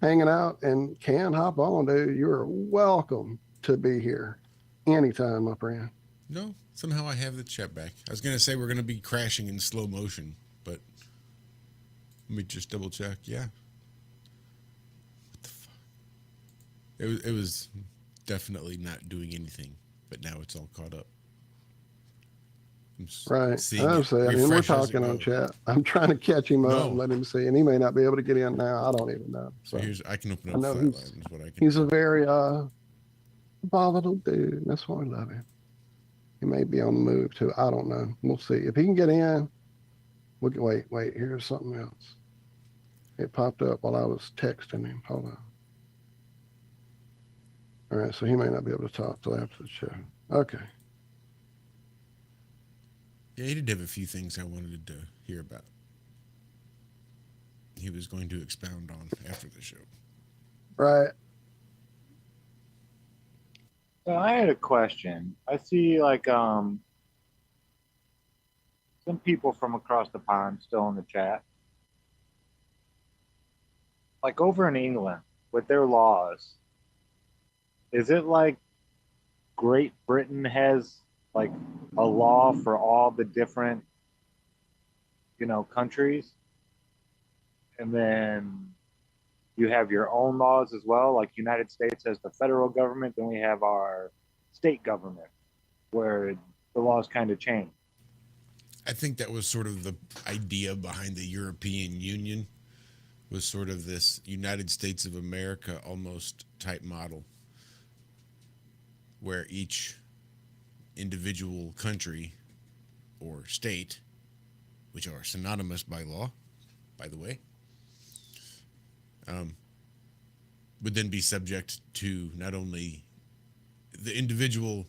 hanging out and can hop on, dude. You're welcome to be here anytime, my friend. No, somehow I have the chat back. I was going to say we're going to be crashing in slow motion, but let me just double check. Yeah. What the fuck? It was definitely not doing anything, but now it's all caught up. Right. I'm saying, and we're talking on chat. I'm trying to catch him up and let him see, and he may not be able to get in now. I don't even know. So here's, I can open up I know Flatlines. he's a very volatile dude. That's why I love him. He may be on the move too. I don't know. We'll see. If he can get in, we can wait. Here's something else. It popped up while I was texting him. Hold on. All right, so he may not be able to talk till after the show. Okay. Yeah, he did have a few things I wanted to hear about. He was going to expound on after the show. Right. So I had a question. I see like some people from across the pond still in the chat. Like over in England with their laws, is it like Great Britain has like a law for all the different, countries? And then you have your own laws as well. Like United States has the federal government, then we have our state government where the laws kind of change. I think that was sort of the idea behind the European Union, was sort of this United States of America almost type model, where each individual country or state, which are synonymous by law, by the way, would then be subject to not only the individual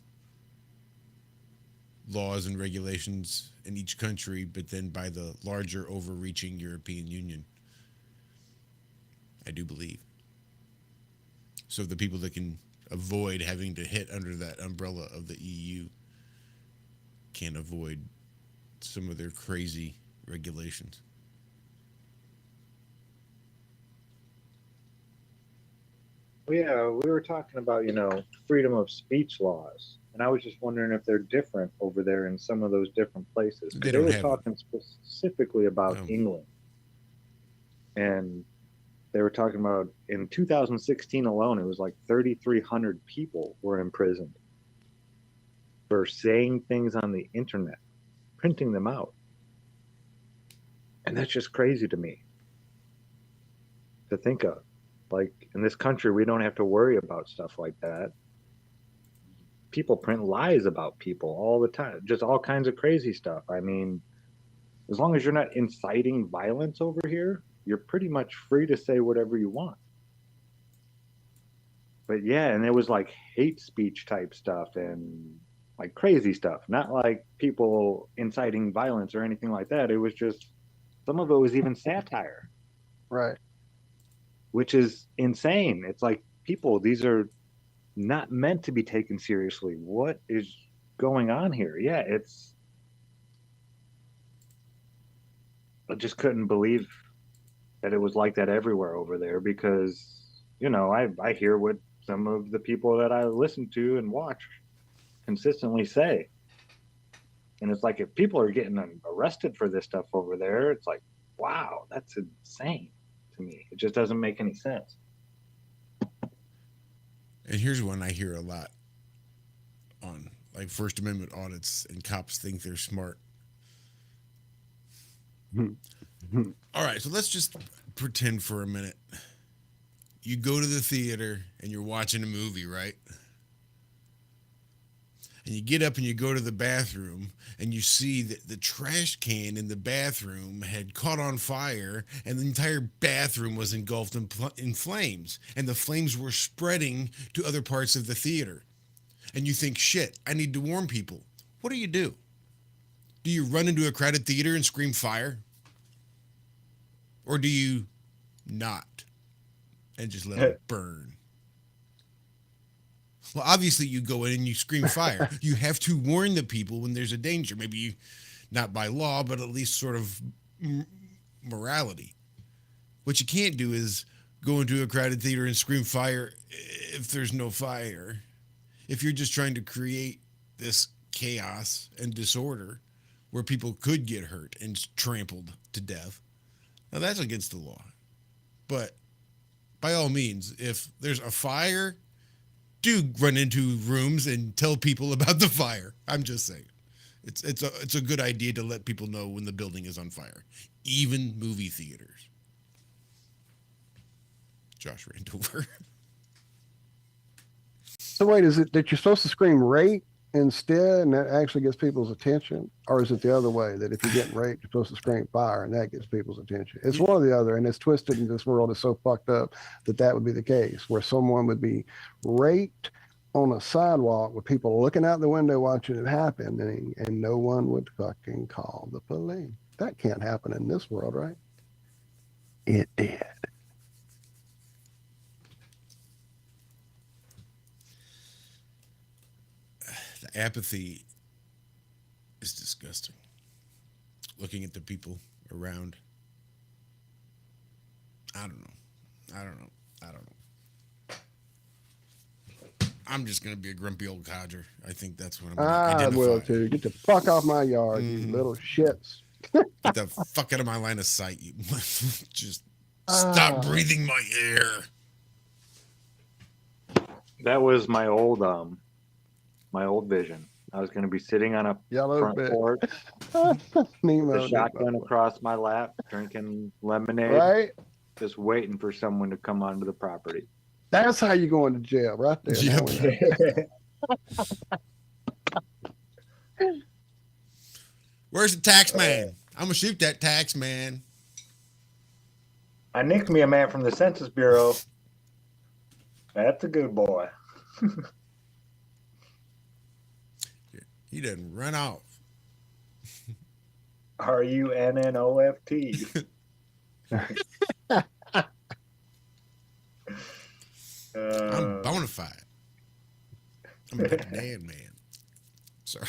laws and regulations in each country, but then by the larger overreaching European Union, I do believe. So the people that can avoid having to hit under that umbrella of the EU can avoid some of their crazy regulations. Yeah, we were talking about, freedom of speech laws. And I was just wondering if they're different over there in some of those different places. 'Cause They they don't were have talking specifically about Oh. England. And they were talking about in 2016 alone, it was like 3,300 people were imprisoned for saying things on the internet, printing them out. And that's just crazy to me to think of. Like in this country, we don't have to worry about stuff like that. People print lies about people all the time, just all kinds of crazy stuff. I mean, as long as you're not inciting violence over here, you're pretty much free to say whatever you want. But yeah, and it was like hate speech type stuff and like crazy stuff, not like people inciting violence or anything like that. It was just, some of it was even satire, Right. which is insane. It's like, people, these are not meant to be taken seriously. What is going on here? Yeah, I just couldn't believe that it was like that everywhere over there, because, you know, I hear what some of the people that I listen to and watch consistently say. And it's like, if people are getting arrested for this stuff over there, it's like, wow, that's insane to me. It just doesn't make any sense. And here's one I hear a lot on like First Amendment audits, and cops think they're smart. All right, so let's just pretend for a minute. You go to the theater and you're watching a movie, right? And you get up and you go to the bathroom and you see that the trash can in the bathroom had caught on fire and the entire bathroom was engulfed in flames, and the flames were spreading to other parts of the theater. And you think, shit, I need to warn people. What do? Do you run into a crowded theater and scream fire? Or do you not and just let it burn? Well, obviously you go in and you scream fire. You have to warn the people when there's a danger. Maybe you, not by law, but at least sort of morality. What you can't do is go into a crowded theater and scream fire if there's no fire. If you're just trying to create this chaos and disorder where people could get hurt and trampled to death, now that's against the law. But by all means, if there's a fire, do run into rooms and tell people about the fire. I'm just saying. It's a good idea to let people know when the building is on fire, even movie theaters. Josh ran over. So wait, is it that you're supposed to scream rape instead, and that actually gets people's attention? Or is it the other way, that if you're getting raped, you're supposed to scream fire and that gets people's attention? It's one or the other, and it's twisted in this world. It's so fucked up that would be the case, where someone would be raped on a sidewalk with people looking out the window watching it happen, and no one would fucking call the police. That can't happen in this world, right? It did. The apathy is disgusting. Looking at the people around. I don't know. I'm just going to be a grumpy old codger. I think that's what I'm going to identify. I will too. Get the fuck off my yard, you little shits. Get the fuck out of my line of sight. You just stop breathing my air. That was my old vision. I was going to be sitting on a Yellow front bit. porch, Nemo, the shotgun across my lap, drinking lemonade, right? just waiting for someone to come onto the property. That's how you go into jail, right there. Yep. Where's the tax man? I'm gonna shoot that tax man. I nicked me a man from the Census Bureau. That's a good boy. He doesn't run off. RUNNOFT. I'm bona fide. I'm a dead man. Sorry.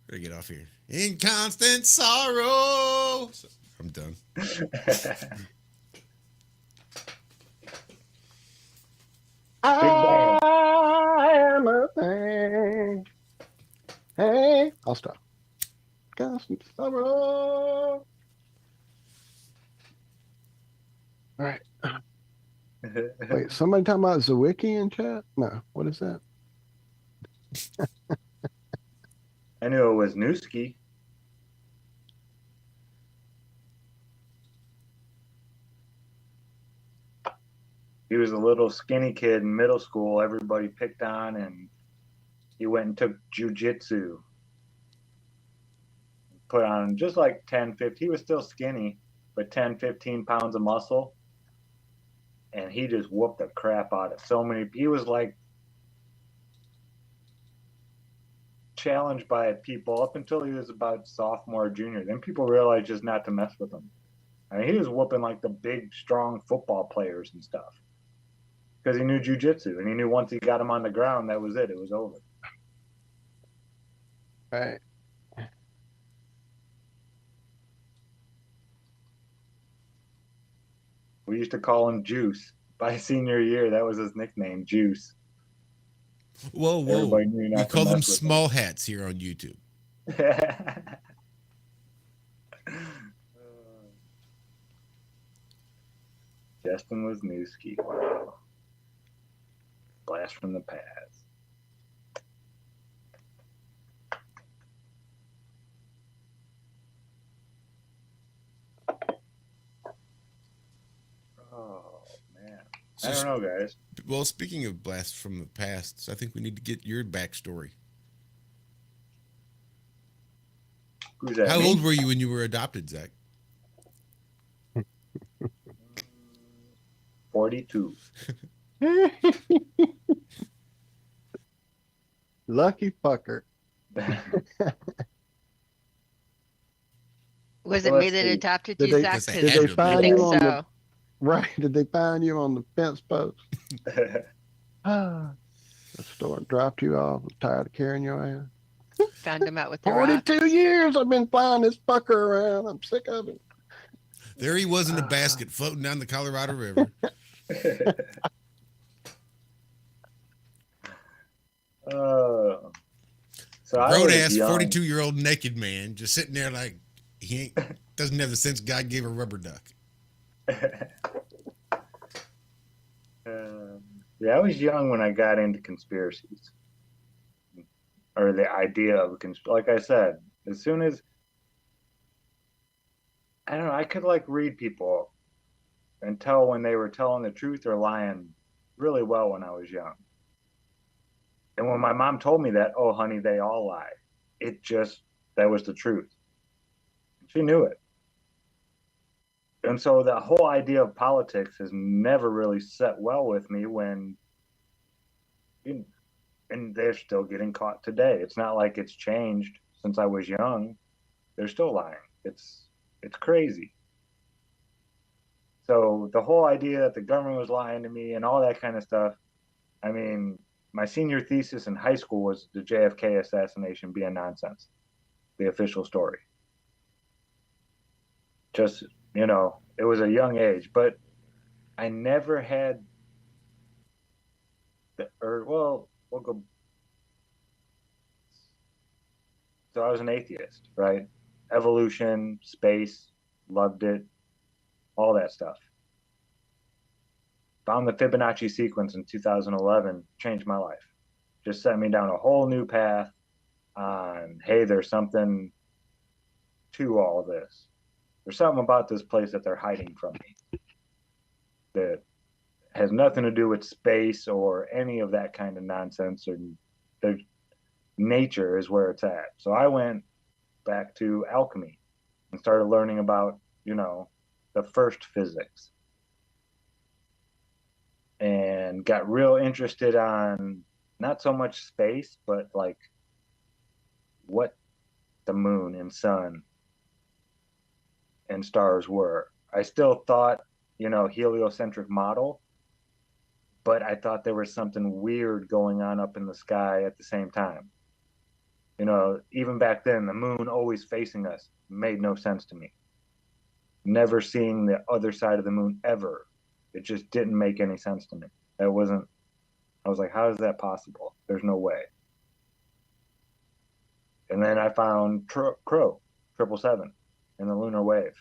Gotta get off here. In constant sorrow. I'm done. I am a thing. I'll stop. Got some stuff. All right. Wait, somebody talking about Zawicki in chat? No, what is that? I knew it was Newski. He was a little skinny kid in middle school. Everybody picked on, and he went and took jujitsu. Put on just like 10, 15. He was still skinny, but 10, 15 pounds of muscle. And he just whooped the crap out of so many. He was like challenged by people up until he was about sophomore, junior. Then people realized just not to mess with him. I mean, he was whooping like the big, strong football players and stuff because he knew jujitsu, and he knew once he got him on the ground, that was it. It was over. Right. We used to call him Juice. By senior year, that was his nickname, Juice. Whoa, whoa. Everybody knew not We to call them mess with small hats here on YouTube. Justin Wisniewski. Blast from the past. Oh, man. I don't know, guys. Well, speaking of blasts from the past, I think we need to get your backstory. Who's that? How me? old were you when you were adopted, Zach? 42. Lucky fucker. Was Well, it me let's that see. adopted Did you, they- Zach? Yes, they 'Cause had Did they to. I find think you on the so. right? Did they find you on the fence post? The store dropped you off. Was tired of carrying your ass. Found him out with the rock. 42 years I've been flying this fucker around. I'm sick of it. There he was in a basket floating down the Colorado River. So I Grown was ass young. 42-year-old naked man just sitting there like he ain't, doesn't have the sense God gave a rubber duck. Yeah, I was young when I got into conspiracies, or the idea of like I said, as soon as I don't know, I could like read people and tell when they were telling the truth or lying really well when I was young. And when my mom told me that, oh honey, they all lie. That was the truth. She knew it. And so the whole idea of politics has never really set well with me and they're still getting caught today. It's not like it's changed since I was young. They're still lying. It's crazy. So the whole idea that the government was lying to me and all that kind of stuff, I mean, my senior thesis in high school was the JFK assassination being nonsense, the official story. Just, it was a young age, but I never had we'll go. So I was an atheist, right? Evolution, space, loved it, all that stuff. Found the Fibonacci sequence in 2011, changed my life. Just set me down a whole new path on, hey, there's something to all this. There's something about this place that they're hiding from me that has nothing to do with space or any of that kind of nonsense. Or their nature is where it's at. So I went back to alchemy and started learning about, the first physics. And got real interested on not so much space, but like what the moon and sun and stars were. I still thought, heliocentric model, but I thought there was something weird going on up in the sky at the same time. Even back then, the moon always facing us made no sense to me. Never seeing the other side of the moon ever. It just didn't make any sense to me. I was like, how is that possible? There's no way. And then I found Crow 777 in the lunar wave.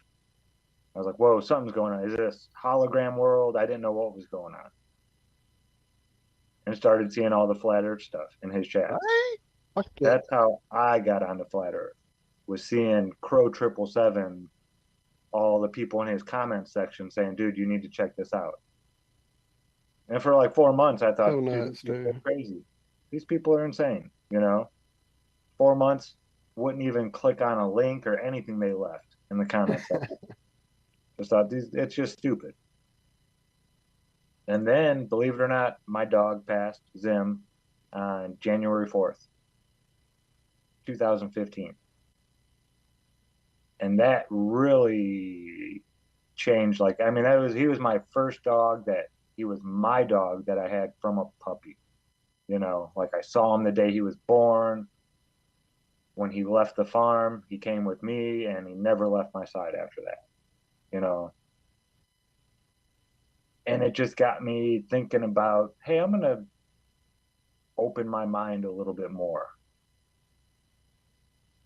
I was like, whoa, something's going on. Is this hologram world? I didn't know what was going on. And started seeing all the flat earth stuff in his chat. Right? What the- That's how I got onto flat earth, was seeing Crow 777, all the people in his comment section saying, dude, you need to check this out. And for like 4 months, I thought, So dude, nuts, these people are dude. crazy. These people are insane, you know? 4 months, wouldn't even click on a link or anything they left in the comment section. Just thought, it's just stupid. And then, believe it or not, my dog passed, Zim, on January 4th, 2015. And that really changed. Like, I mean, he was my first dog he was my dog that I had from a puppy. You know, like I saw him the day he was born. When he left the farm, he came with me and he never left my side after that, you know. And it just got me thinking about, hey, I'm going to open my mind a little bit more.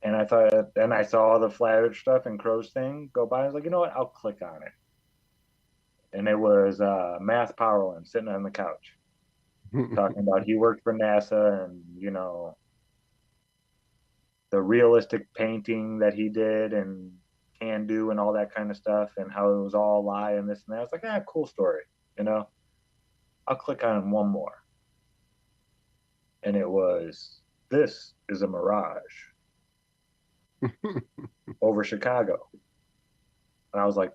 And I thought, and I saw all the flat earth stuff and Crow's thing go by. I was like, you know what? I'll click on it. And it was Math Powerland sitting on the couch talking about he worked for NASA and, you know, the realistic painting that he did and can do and all that kind of stuff and how it was all a lie and this and that. I was like, cool story, you know. I'll click on one more. And it was, this is a mirage over Chicago. And I was like,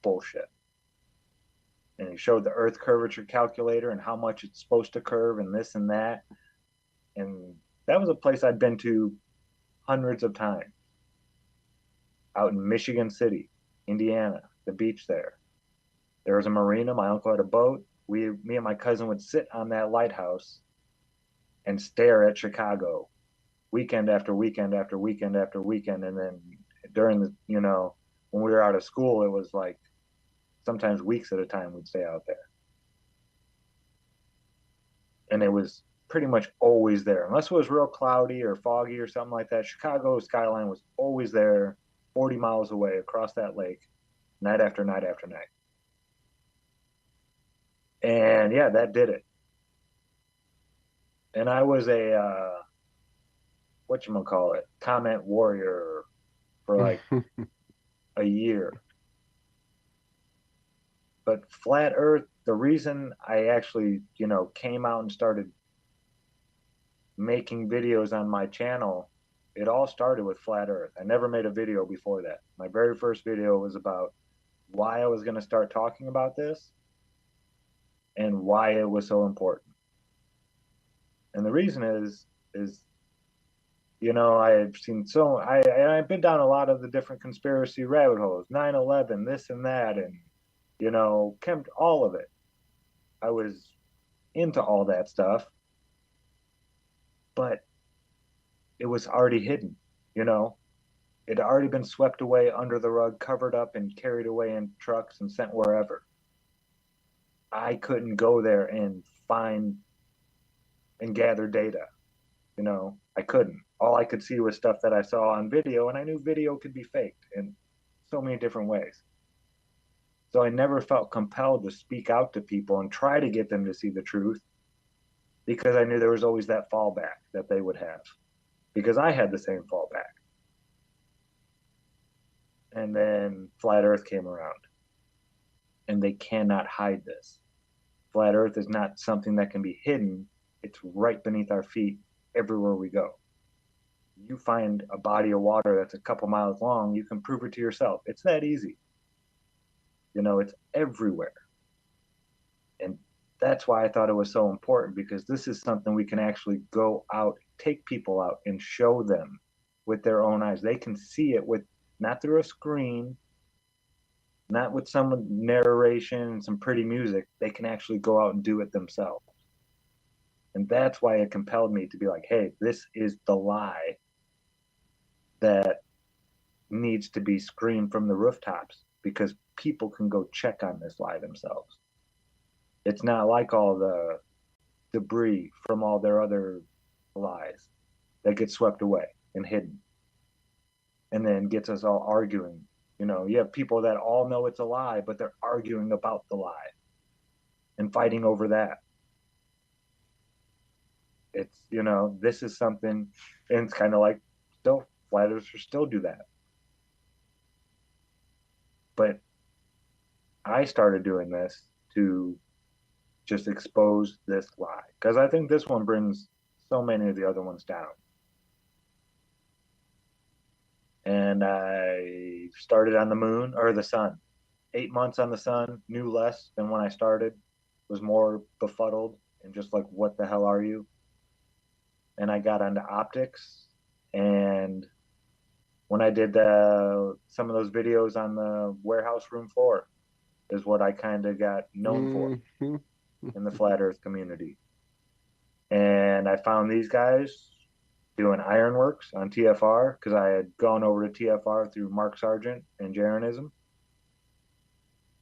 bullshit. And he showed the Earth curvature calculator and how much it's supposed to curve and this and that. And that was a place I'd been to hundreds of times. Out in Michigan City, Indiana, the beach there. There was a marina. My uncle had a boat. Me and my cousin would sit on that lighthouse and stare at Chicago weekend after weekend after weekend after weekend. And then during the, you know, when we were out of school, it was like sometimes weeks at a time we'd stay out there. And it was pretty much always there. Unless it was real cloudy or foggy or something like that, Chicago skyline was always there, 40 miles away across that lake, night after night after night. And yeah, that did it. And I was a, whatchamacallit, comment warrior for like a year. But flat earth, the reason I actually, you know, came out and started making videos on my channel, it all started with flat earth. I never made a video before that. My very first video was about why I was going to start talking about this and why it was so important. And the reason is, you know, I've been down a lot of the different conspiracy rabbit holes, 9/11, this and that, and, you know, all of it. I was into all that stuff, but it was already hidden, you know. It had already been swept away under the rug, covered up and carried away in trucks and sent wherever. I couldn't go there and find and gather data, you know. I couldn't. All I could see was stuff that I saw on video, and I knew video could be faked in so many different ways. So I never felt compelled to speak out to people and try to get them to see the truth, because I knew there was always that fallback that they would have, because I had the same fallback. And then flat earth came around, and they cannot hide this. Flat earth is not something that can be hidden. It's right beneath our feet everywhere we go. You find a body of water that's a couple miles long, you can prove it to yourself. It's that easy. You know, it's everywhere. And that's why I thought it was so important, because this is something we can actually go out, take people out and show them with their own eyes. They can see it with, not through a screen, not with some narration and some pretty music. They can actually go out and do it themselves. And that's why it compelled me to be like, hey, this is the lie that needs to be screamed from the rooftops, because people can go check on this lie themselves. It's not like all the debris from all their other lies that get swept away. and hidden, and then gets us all arguing. You know, you have people that all know it's a lie, but they're arguing about the lie and fighting over that. It's, you know, this is something, and it's kind of like still, flat earthers still do that. But I started doing this to just expose this lie, because I think this one brings so many of the other ones down. And I started on the moon, or the sun. 8 months on the sun, knew less than when I started, was more befuddled and just like, what the hell are you? And I got onto optics, and when I did some of those videos on the warehouse room floor is what I kind of got known for in the flat earth community. And I found these guys doing ironworks on TFR, because I had gone over to TFR through Mark Sargent and Jaronism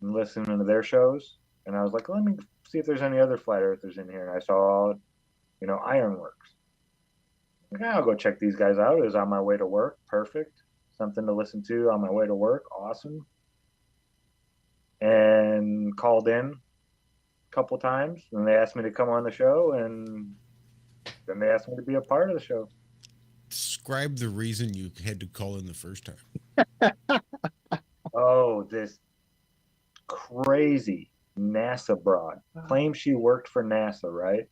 and listening to their shows. And I was like, let me see if there's any other flat earthers in here. And I saw, you know, ironworks. Okay, I'll go check these guys out. It was on my way to work. Perfect. Something to listen to on my way to work. Awesome. And called in a couple times, and they asked me to come on the show, and then they asked me to be a part of the show. Describe the reason you had to call in the first time. Oh, this crazy NASA broad claims she worked for NASA, right?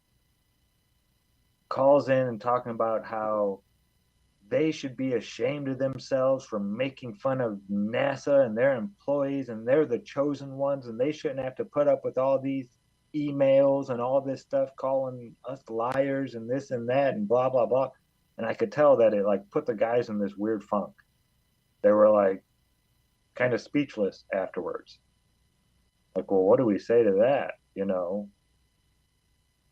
Calls in and talking about how they should be ashamed of themselves for making fun of NASA and their employees, and they're the chosen ones, and they shouldn't have to put up with all these emails and all this stuff, calling us liars and this and that and blah, blah, blah. And I could tell that it like put the guys in this weird funk. They were like kind of speechless afterwards. Like, well, what do we say to that? You know?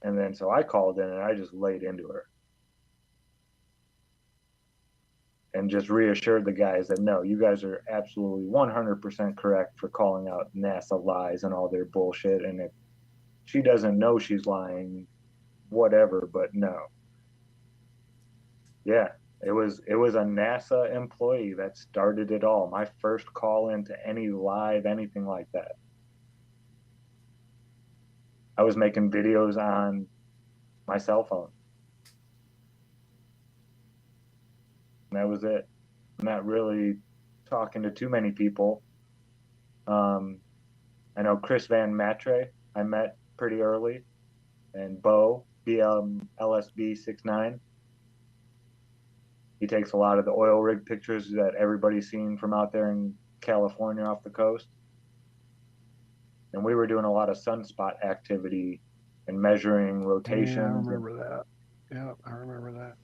And then so I called in and I just laid into her. And just reassured the guys that no, you guys are absolutely 100% correct for calling out NASA lies and all their bullshit. And if she doesn't know she's lying, whatever, but no. Yeah, it was a NASA employee that started it all. My first call into any live anything like that. I was making videos on my cell phone. And that was it. I'm not really talking to too many people. I know Chris Van Matre, I met pretty early, and Bo, LSB69. He takes a lot of the oil rig pictures that everybody's seen from out there in California off the coast. And we were doing a lot of sunspot activity and measuring rotations. Yeah, I remember that. Yeah, I remember that.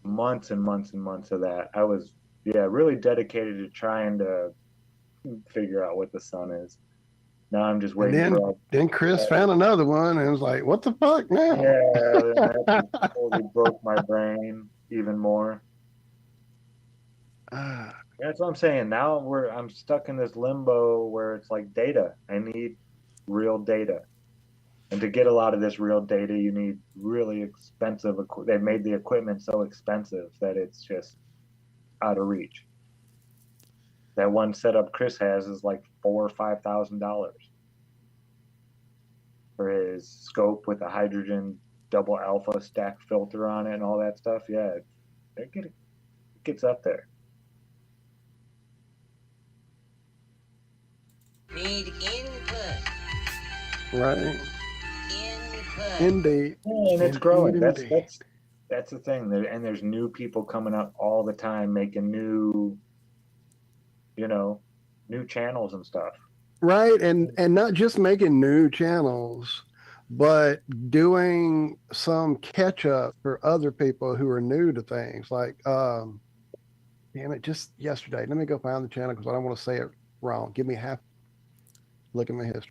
Months and months and months of that. I was, really dedicated to trying to figure out what the sun is. Now I'm just waiting for. Then Chris found another one and was like, "What the fuck now?" Yeah, that totally broke my brain even more. That's what I'm saying. Now I'm stuck in this limbo where it's like data. I need real data. And to get a lot of this real data, you need really expensive equipment. They've made the equipment so expensive that it's just out of reach. That one setup Chris has is like $4,000 or $5,000 for his scope with a hydrogen double alpha stack filter on it and all that stuff. Yeah, it gets up there. Need input. Right. Input. Indeed. Yeah, and it's growing. Indeed. That's the thing. And there's new people coming up all the time making new channels and stuff. Right, and not just making new channels, but doing some catch up for other people who are new to things. Like, damn it, just yesterday. Let me go find the channel because I don't want to say it wrong. Give me half. Look at my history.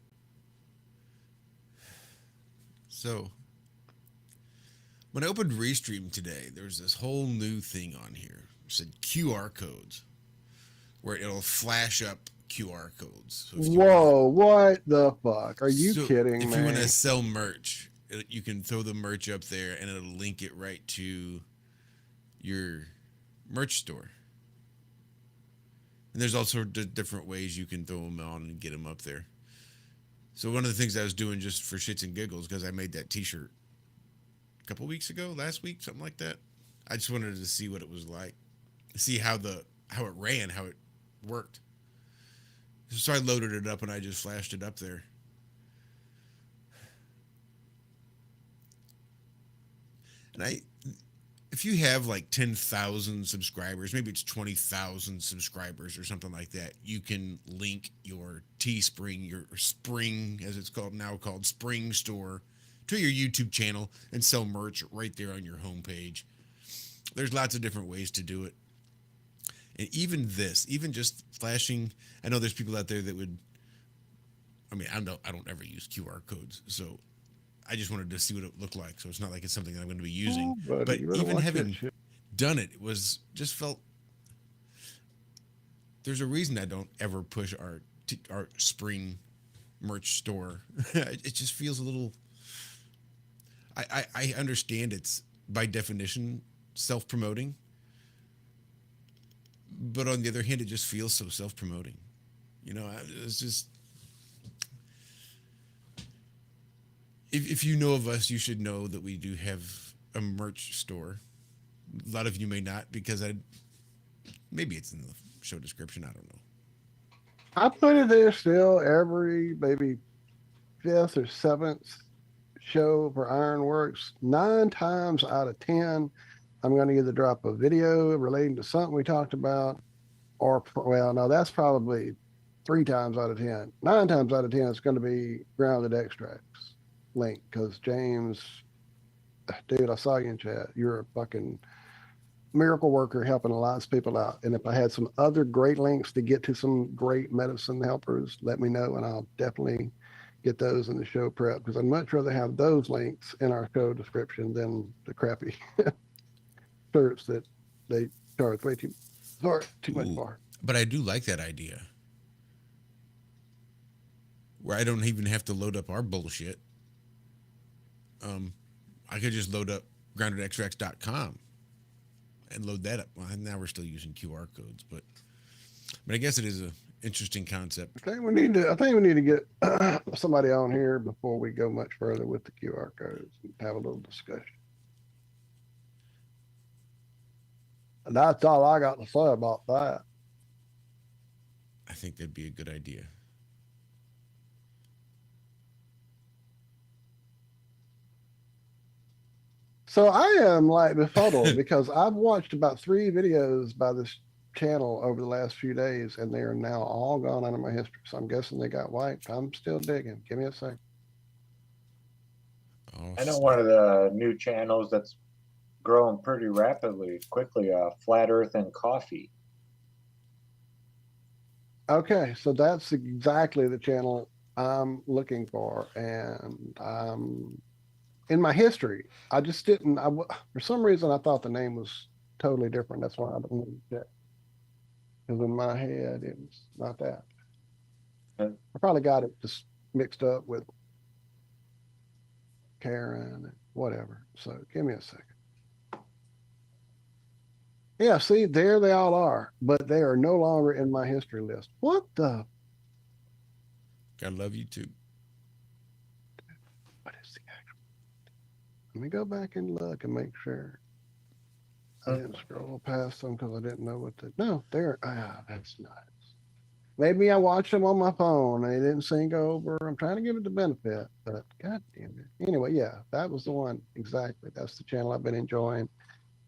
So, when I opened Restream today, there's this whole new thing on here. It said QR codes, where it'll flash up QR codes. So Whoa, what the fuck? Are you kidding me? If you want to sell merch, you can throw the merch up there and it'll link it right to your merch store. And there's also different ways you can throw them on and get them up there. So one of the things I was doing just for shits and giggles, because I made that T-shirt a couple weeks ago, last week, something like that. I just wanted to see what it was like, see how it ran, how it worked. So I loaded it up and I just flashed it up there. And if you have like 10,000 subscribers, maybe it's 20,000 subscribers or something like that, you can link your Teespring, your Spring, as it's called Spring store, to your YouTube channel and sell merch right there on your homepage. There's lots of different ways to do it. And even just flashing, I know there's people out there that would, I don't ever use QR codes, so I just wanted to see what it looked like. So it's not like it's something that I'm going to be using. But even having done it, felt, there's a reason I don't ever push our Spring merch store. It just feels a little, I understand it's by definition self-promoting, but on the other hand, it just feels so self-promoting. It's just, if you know of us, you should know that we do have a merch store. A lot of you may not, because maybe it's in the show description. I don't know. I put it there still every maybe 5th or 7th show for Ironworks. 9 times out of 10, I'm going to either drop a video relating to something we talked about, or, well, no, that's probably 3 times out of 10. 9 times out of 10, it's going to be grounded extracts link, because James, dude, I saw you in chat. You're a fucking miracle worker helping lots of people out. And if I had some other great links to get to some great medicine helpers, let me know, and I'll definitely get those in the show prep, because I'd much rather have those links in our show description than the crappy shirts that they charge too much for. But I do like that idea, where I don't even have to load up our bullshit. I could just load up groundedextracts.com and load that up. Well, now we're still using QR codes, but I guess it is an interesting concept. I think we need to get somebody on here before we go much further with the QR codes and have a little discussion. And that's all I got to say about that. I think that'd be a good idea. So I am like befuddled because I've watched about 3 videos by this channel over the last few days, and they are now all gone out of my history. So I'm guessing they got wiped. I'm still digging. Give me a second. Oh, I know one of the new channels that's growing pretty quickly, Flat Earth and Coffee. Okay, so that's exactly the channel I'm looking for, and in my history, I just didn't. For some reason, I thought the name was totally different. That's why I don't want to check. Because in my head, it was not that. I probably got it just mixed up with Karen and whatever. So give me a second. Yeah, see, there they all are, but they are no longer in my history list. What the? I love you too. What is the actual? Let me go back and look and make sure. I didn't scroll past them because I didn't know what to. No, there. That's nice. Maybe I watched them on my phone. They didn't sync over. I'm trying to give it the benefit, but god damn it. Anyway, yeah, that was the one. Exactly. That's the channel I've been enjoying,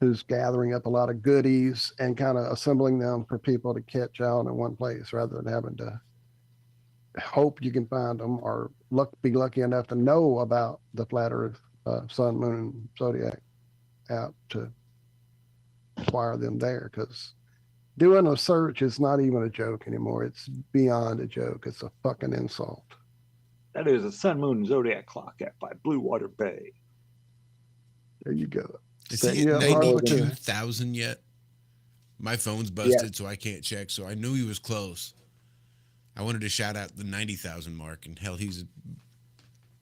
who's gathering up a lot of goodies and kind of assembling them for people to catch out in one place rather than having to hope you can find them or be lucky enough to know about the Flat Earth, Sun, Moon, Zodiac app to acquire them there, because doing a search is not even a joke anymore. It's beyond a joke. It's a fucking insult. That is a Sun, Moon, Zodiac clock app by Blue Water Bay. There you go. Is he at 92,000 yet? My phone's busted, so I can't check. So I knew he was close. I wanted to shout out the 90,000 mark, and hell, he's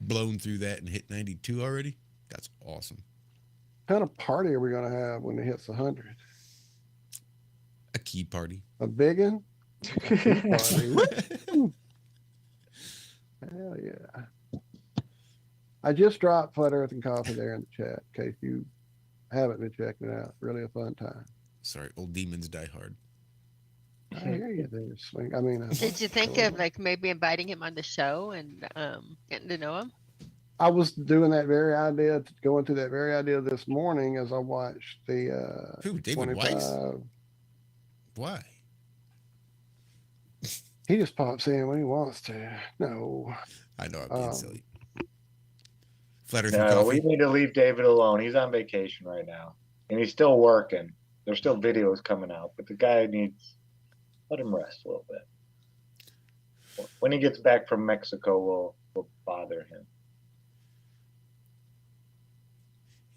blown through that and hit 92 already. That's awesome. What kind of party are we going to have when it hits 100? key party. A big one? Tea party. Woo! Hell yeah. I just dropped Flat Earth and Coffee there in the chat, in case you haven't been checking it out. Really a fun time. Sorry, old demons die hard. I hear you there, Swing. I mean, Did you think of like maybe inviting him on the show and getting to know him? I was doing that very idea, going through that very idea this morning as I watched the Who, David Weiss? Why? He just pops in when he wants to. No. I know I'm being silly. Flat Earth No, and we Coffee. need to leave David alone. He's on vacation right now, and he's still working. There's still videos coming out, but the guy needs let him rest a little bit. When he gets back from Mexico, we'll bother him.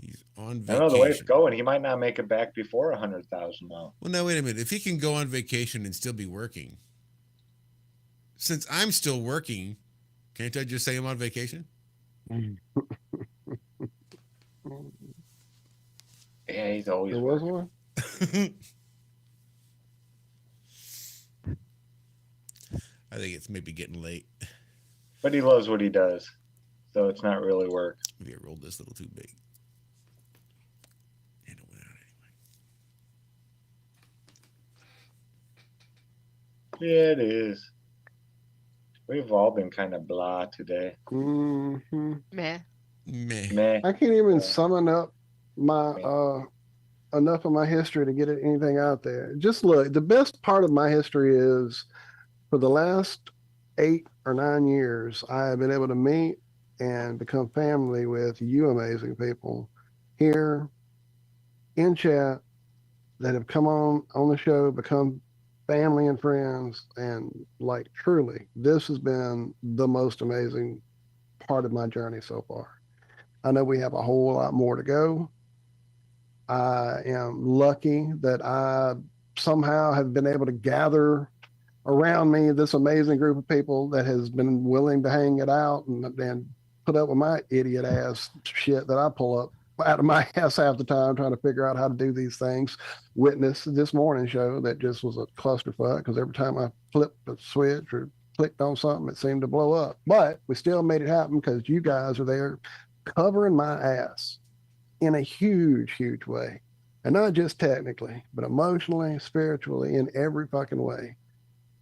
He's on vacation. I know the way it's going. He might not make it back before 100,000 now. Well, no, wait a minute. If he can go on vacation and still be working, since I'm still working, can't I just say I'm on vacation? Yeah, he's always. There was one. I think it's maybe getting late. But he loves what he does, so it's not really work. Maybe I rolled this a little too big. And it went out anyway. Yeah, it is. We've all been kind of blah today. Mm-hmm. Meh. Meh. I can't even summon up my enough of my history to get anything out there. Just look, the best part of my history is for the last 8 or 9 years, I have been able to meet and become family with you amazing people here in chat that have come on the show, become family and friends, and like truly, this has been the most amazing part of my journey so far. I know we have a whole lot more to go. I am lucky that I somehow have been able to gather around me this amazing group of people that has been willing to hang it out and put up with my idiot ass shit that I pull up out of my ass half the time trying to figure out how to do these things. Witness this morning show that just was a clusterfuck because every time I flipped a switch or clicked on something, it seemed to blow up. But we still made it happen because you guys are there covering my ass in a huge, huge way. And not just technically, but emotionally, spiritually, in every fucking way.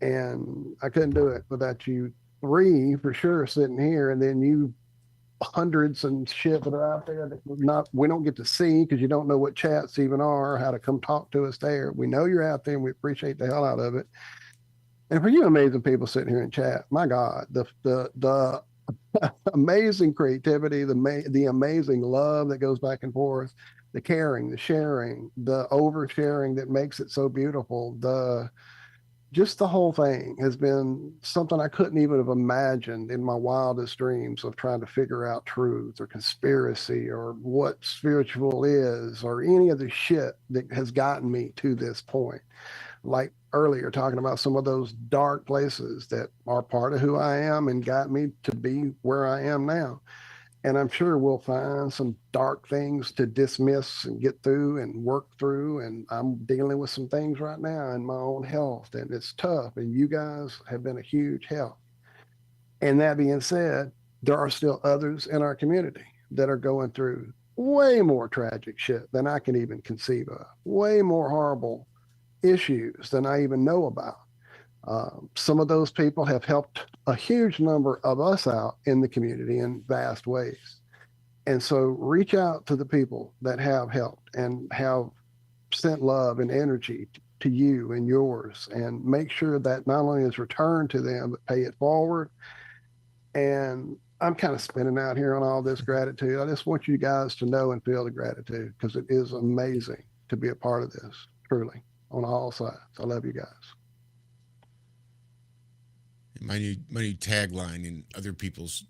And I couldn't do it without you 3 for sure sitting here, and then you hundreds and shit that are out there that we don't get to see because you don't know what chats even are, or how to come talk to us there. We know you're out there and we appreciate the hell out of it. And for you amazing people sitting here in chat, my God, the amazing creativity, the amazing love that goes back and forth, the caring, the sharing, the oversharing that makes it so beautiful, just the whole thing has been something I couldn't even have imagined in my wildest dreams of trying to figure out truth or conspiracy or what spiritual is or any of the shit that has gotten me to this point. Like earlier, talking about some of those dark places that are part of who I am and got me to be where I am now. And I'm sure we'll find some dark things to dismiss and get through and work through. And I'm dealing with some things right now in my own health, and it's tough. And you guys have been a huge help. And that being said, there are still others in our community that are going through way more tragic shit than I can even conceive of, way more horrible issues than I even know about. Some of those people have helped a huge number of us out in the community in vast ways. And so reach out to the people that have helped and have sent love and energy to you and yours, and make sure that not only is returned to them, but pay it forward. And I'm kind of spinning out here on all this gratitude. I just want you guys to know and feel the gratitude because it is amazing to be a part of this, truly, on all sides. I love you guys. My new tagline in other people's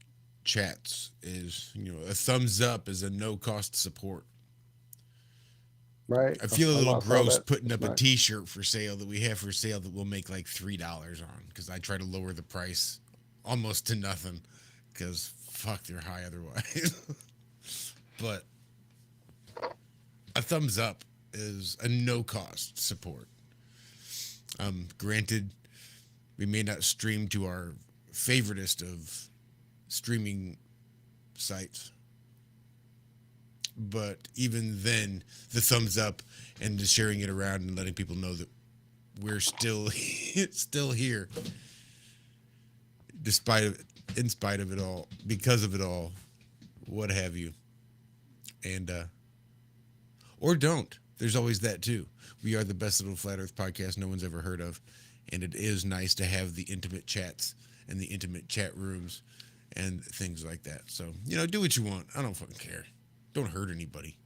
chats is, a thumbs up is a no-cost support. Right. I feel a little gross putting up nice. a T-shirt for sale that we have for sale that we'll make like $3 on because I try to lower the price almost to nothing because fuck, they're high otherwise. But a thumbs up is a no-cost support. Granted, we may not stream to our favoritist of streaming sites, but even then, the thumbs up and just sharing it around and letting people know that we're still still here, in spite of it all, because of it all, what have you, and or don't. There's always that too. We are the best little flat Earth podcast no one's ever heard of, and it is nice to have the intimate chats and the intimate chat rooms and things like that. So do what you want. I don't fucking care. Don't hurt anybody.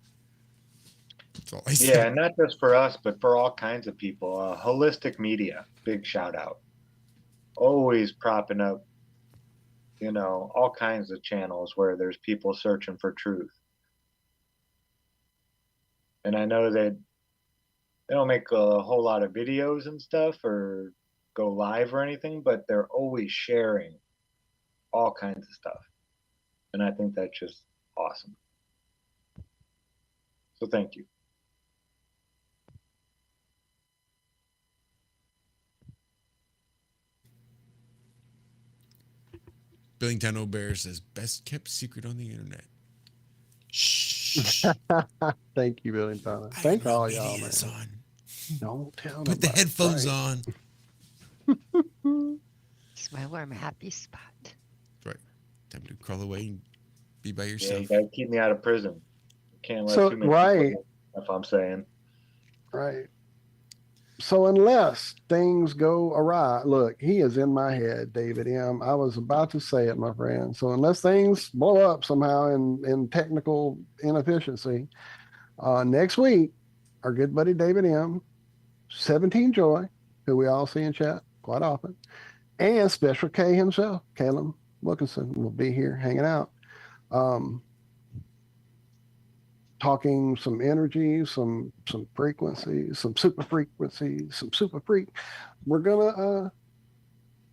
That's all I say. Yeah, not just for us, but for all kinds of people. Holistic Media, big shout out. Always propping up, all kinds of channels where there's people searching for truth. And I know that they don't make a whole lot of videos and stuff or go live or anything, but they're always sharing all kinds of stuff. And I think that's just awesome. So thank you. Billington O'Bear says, best kept secret on the internet. Shh. Thank you, Billington. Thank all y'all, man. On. Don't tell Put the headphones on. It's my warm, happy spot. Right. Time to crawl away and be by Yeah, yourself. you gotta keep me out of prison. You can't let So, too many right. people know if I'm saying. Right. So unless things go awry, look, he is in my head, David M. I was about to say it, my friend. So unless things blow up somehow in technical inefficiency, next week, our good buddy David M., 17 Joy, who we all see in chat quite often, and Special K himself, Caleb Wilkinson, will be here hanging out. Talking some energy, some frequencies, some super frequencies, some super freak. We're gonna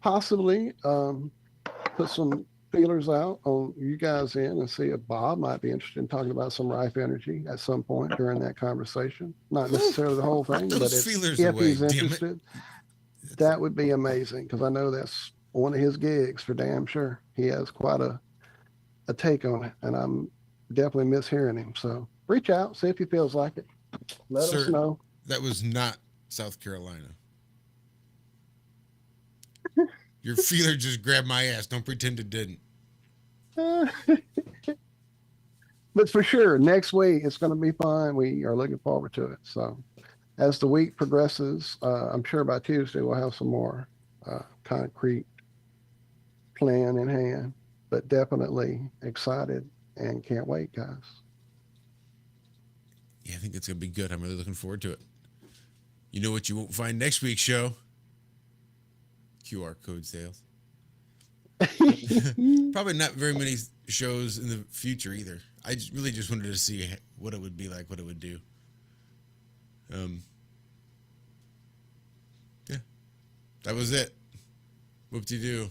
possibly put some feelers out on you guys in and see if Bob might be interested in talking about some rife energy at some point during that conversation. Not necessarily the whole thing, but if he's interested, that would be amazing, because I know that's one of his gigs for damn sure. He has quite a take on it, and I'm definitely mishearing him. So reach out, see if he feels like it. Let us know. That was not South Carolina. Your feeler just grabbed my ass. Don't pretend it didn't. But for sure, next week it's going to be fun. We are looking forward to it. So as the week progresses, I'm sure by Tuesday we'll have some more concrete plan in hand. But definitely excited and can't wait, guys. Yeah, I think it's going to be good. I'm really looking forward to it. You know what you won't find next week's show? QR code sales. Probably not very many shows in the future either. I really just wanted to see what it would be like, what it would do. Yeah, that was it. Whoop-de-doo.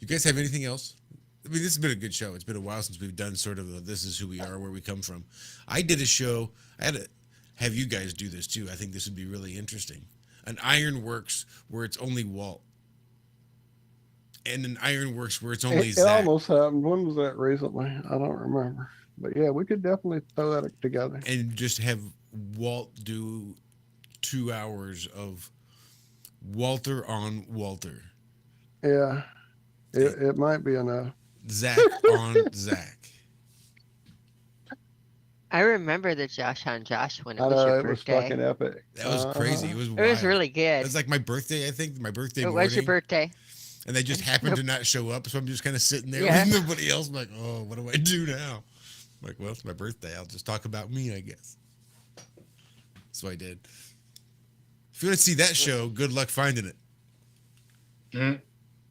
You guys have anything else? I mean, this has been a good show. It's been a while since we've done sort of this is who we are, where we come from. I did a show. I had to have you guys do this too. I think this would be really interesting. An Ironworks where it's only Walt. And an Ironworks where it's only Zack. It almost happened. When was that recently? I don't remember. But yeah, we could definitely throw that together. And just have Walt do 2 hours of Walter on Walter. Yeah. It might be enough. Zack on Zack. I remember the Josh on Josh when it I was know, your it was birthday. fucking epic. That was crazy. It was wild. It was really It good. was like my birthday, I think. My birthday It morning. was your birthday. And they just happened to not show up. So I'm just kind of sitting there Yeah. with nobody else. I'm like, oh, what do I do now? I'm like, well, it's my birthday. I'll just talk about me, I guess. So I did. If you want to see that show, good luck finding it. Mm-hmm.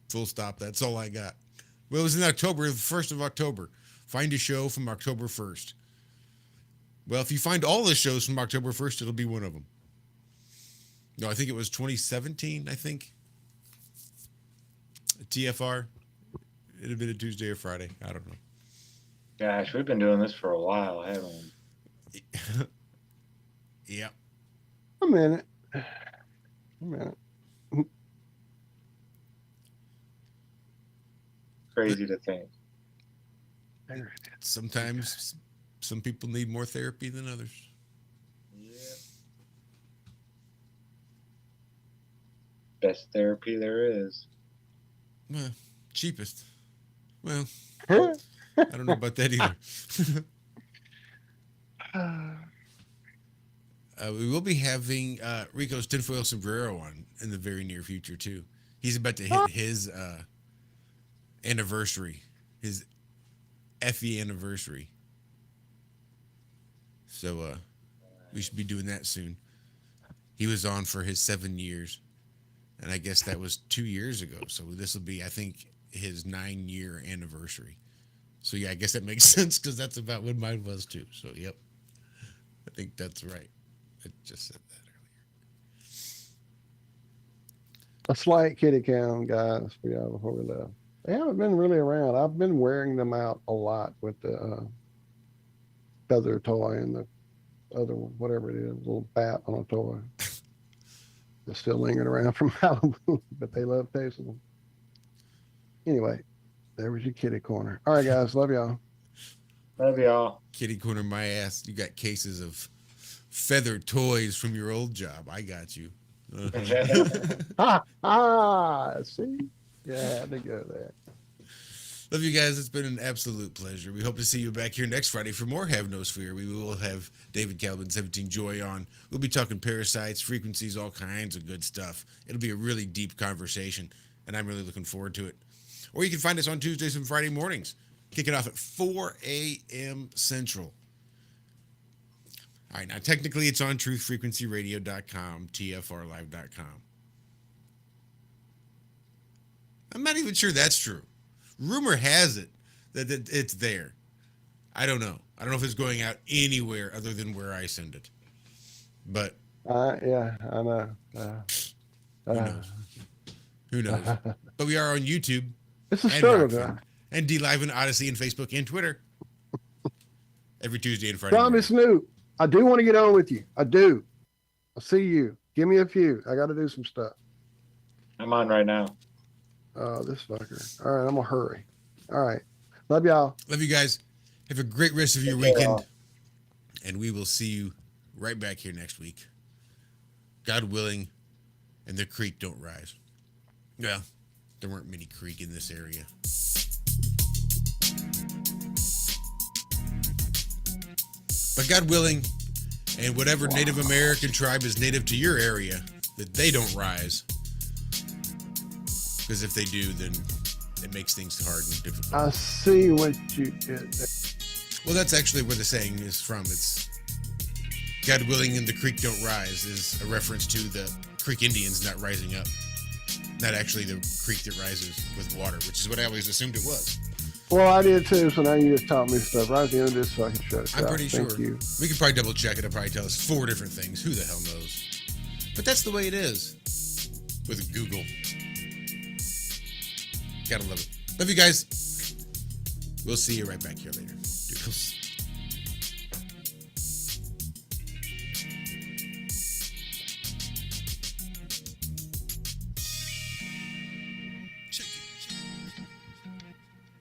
Full stop. That's all I got. Well, it was in October, the 1st of October. Find a show from October 1st. Well, if you find all the shows from October 1st, it'll be one of them. No, I think it was 2017, I think. TFR. It'd have been a Tuesday or Friday. I don't know. Gosh, we've been doing this for a while, haven't we? Yeah. A minute. A minute. Crazy to think. There it is. Sometimes some people need more therapy than others. Yeah. Best therapy there is. Well, cheapest. Well, I don't know about that either. We will be having Rico's tinfoil sombrero on in the very near future too. He's about to hit his anniversary, his Effie anniversary. So we should be doing that soon. He was on for his 7 years, and I guess that was 2 years ago. So this will be, I think, his 9-year anniversary. So yeah, I guess that makes sense because that's about when mine was too. So yep, I think that's right. I just said that earlier. A slight kitty count, guys, for y'all before we left. They haven't been really around. I've been wearing them out a lot with the feather toy and the other whatever it is, little bat on a toy. They're still lingering around from Halloween, but they love tasting them. Anyway, there was your kitty corner. All right, guys, love y'all. Love y'all. Kitty corner my ass. You got cases of feather toys from your old job. I got you. See? Yeah, they go there. Love you guys. It's been an absolute pleasure. We hope to see you back here next Friday for more Have No Sphere. We will have David Calvin, 17 Joy on. We'll be talking parasites, frequencies, all kinds of good stuff. It'll be a really deep conversation, and I'm really looking forward to it. Or you can find us on Tuesdays and Friday mornings. Kick it off at 4 a.m. Central. All right, now technically it's on truthfrequencyradio.com, tfrlive.com. I'm not even sure that's true. Rumor has it that it's there. I don't know. I don't know if it's going out anywhere other than where I send it. But yeah, I know. who knows? Who knows? But we are on YouTube. It's a struggle, guy. And D-Live and Odyssey and Facebook and Twitter. Every Tuesday and Friday. Tommy Snoop, I do want to get on with you. I do. I'll see you. Give me a few. I got to do some stuff. I'm on right now. Oh, this fucker. All right, I'm going to hurry. All right. Love y'all. Love you guys. Have a great rest of your weekend. And we will see you right back here next week. God willing, and the creek don't rise. Well, there weren't many creek in this area. But God willing, and whatever Native American tribe is native to your area, that they don't rise. Because if they do, then it makes things hard and difficult. I see what you did there. Well, that's actually where the saying is from. It's God willing and the creek don't rise is a reference to the Creek Indians not rising up. Not actually the creek that rises with water, which is what I always assumed it was. Well, I did too, so now you just taught me stuff right at the end of this so I can shut it I'm down. pretty sure. Thank you. We could probably double check it. It'll probably tell us 4 different things. Who the hell knows? But that's the way it is with Google. Gotta love it. Love you guys. We'll see you right back here later. Doodles.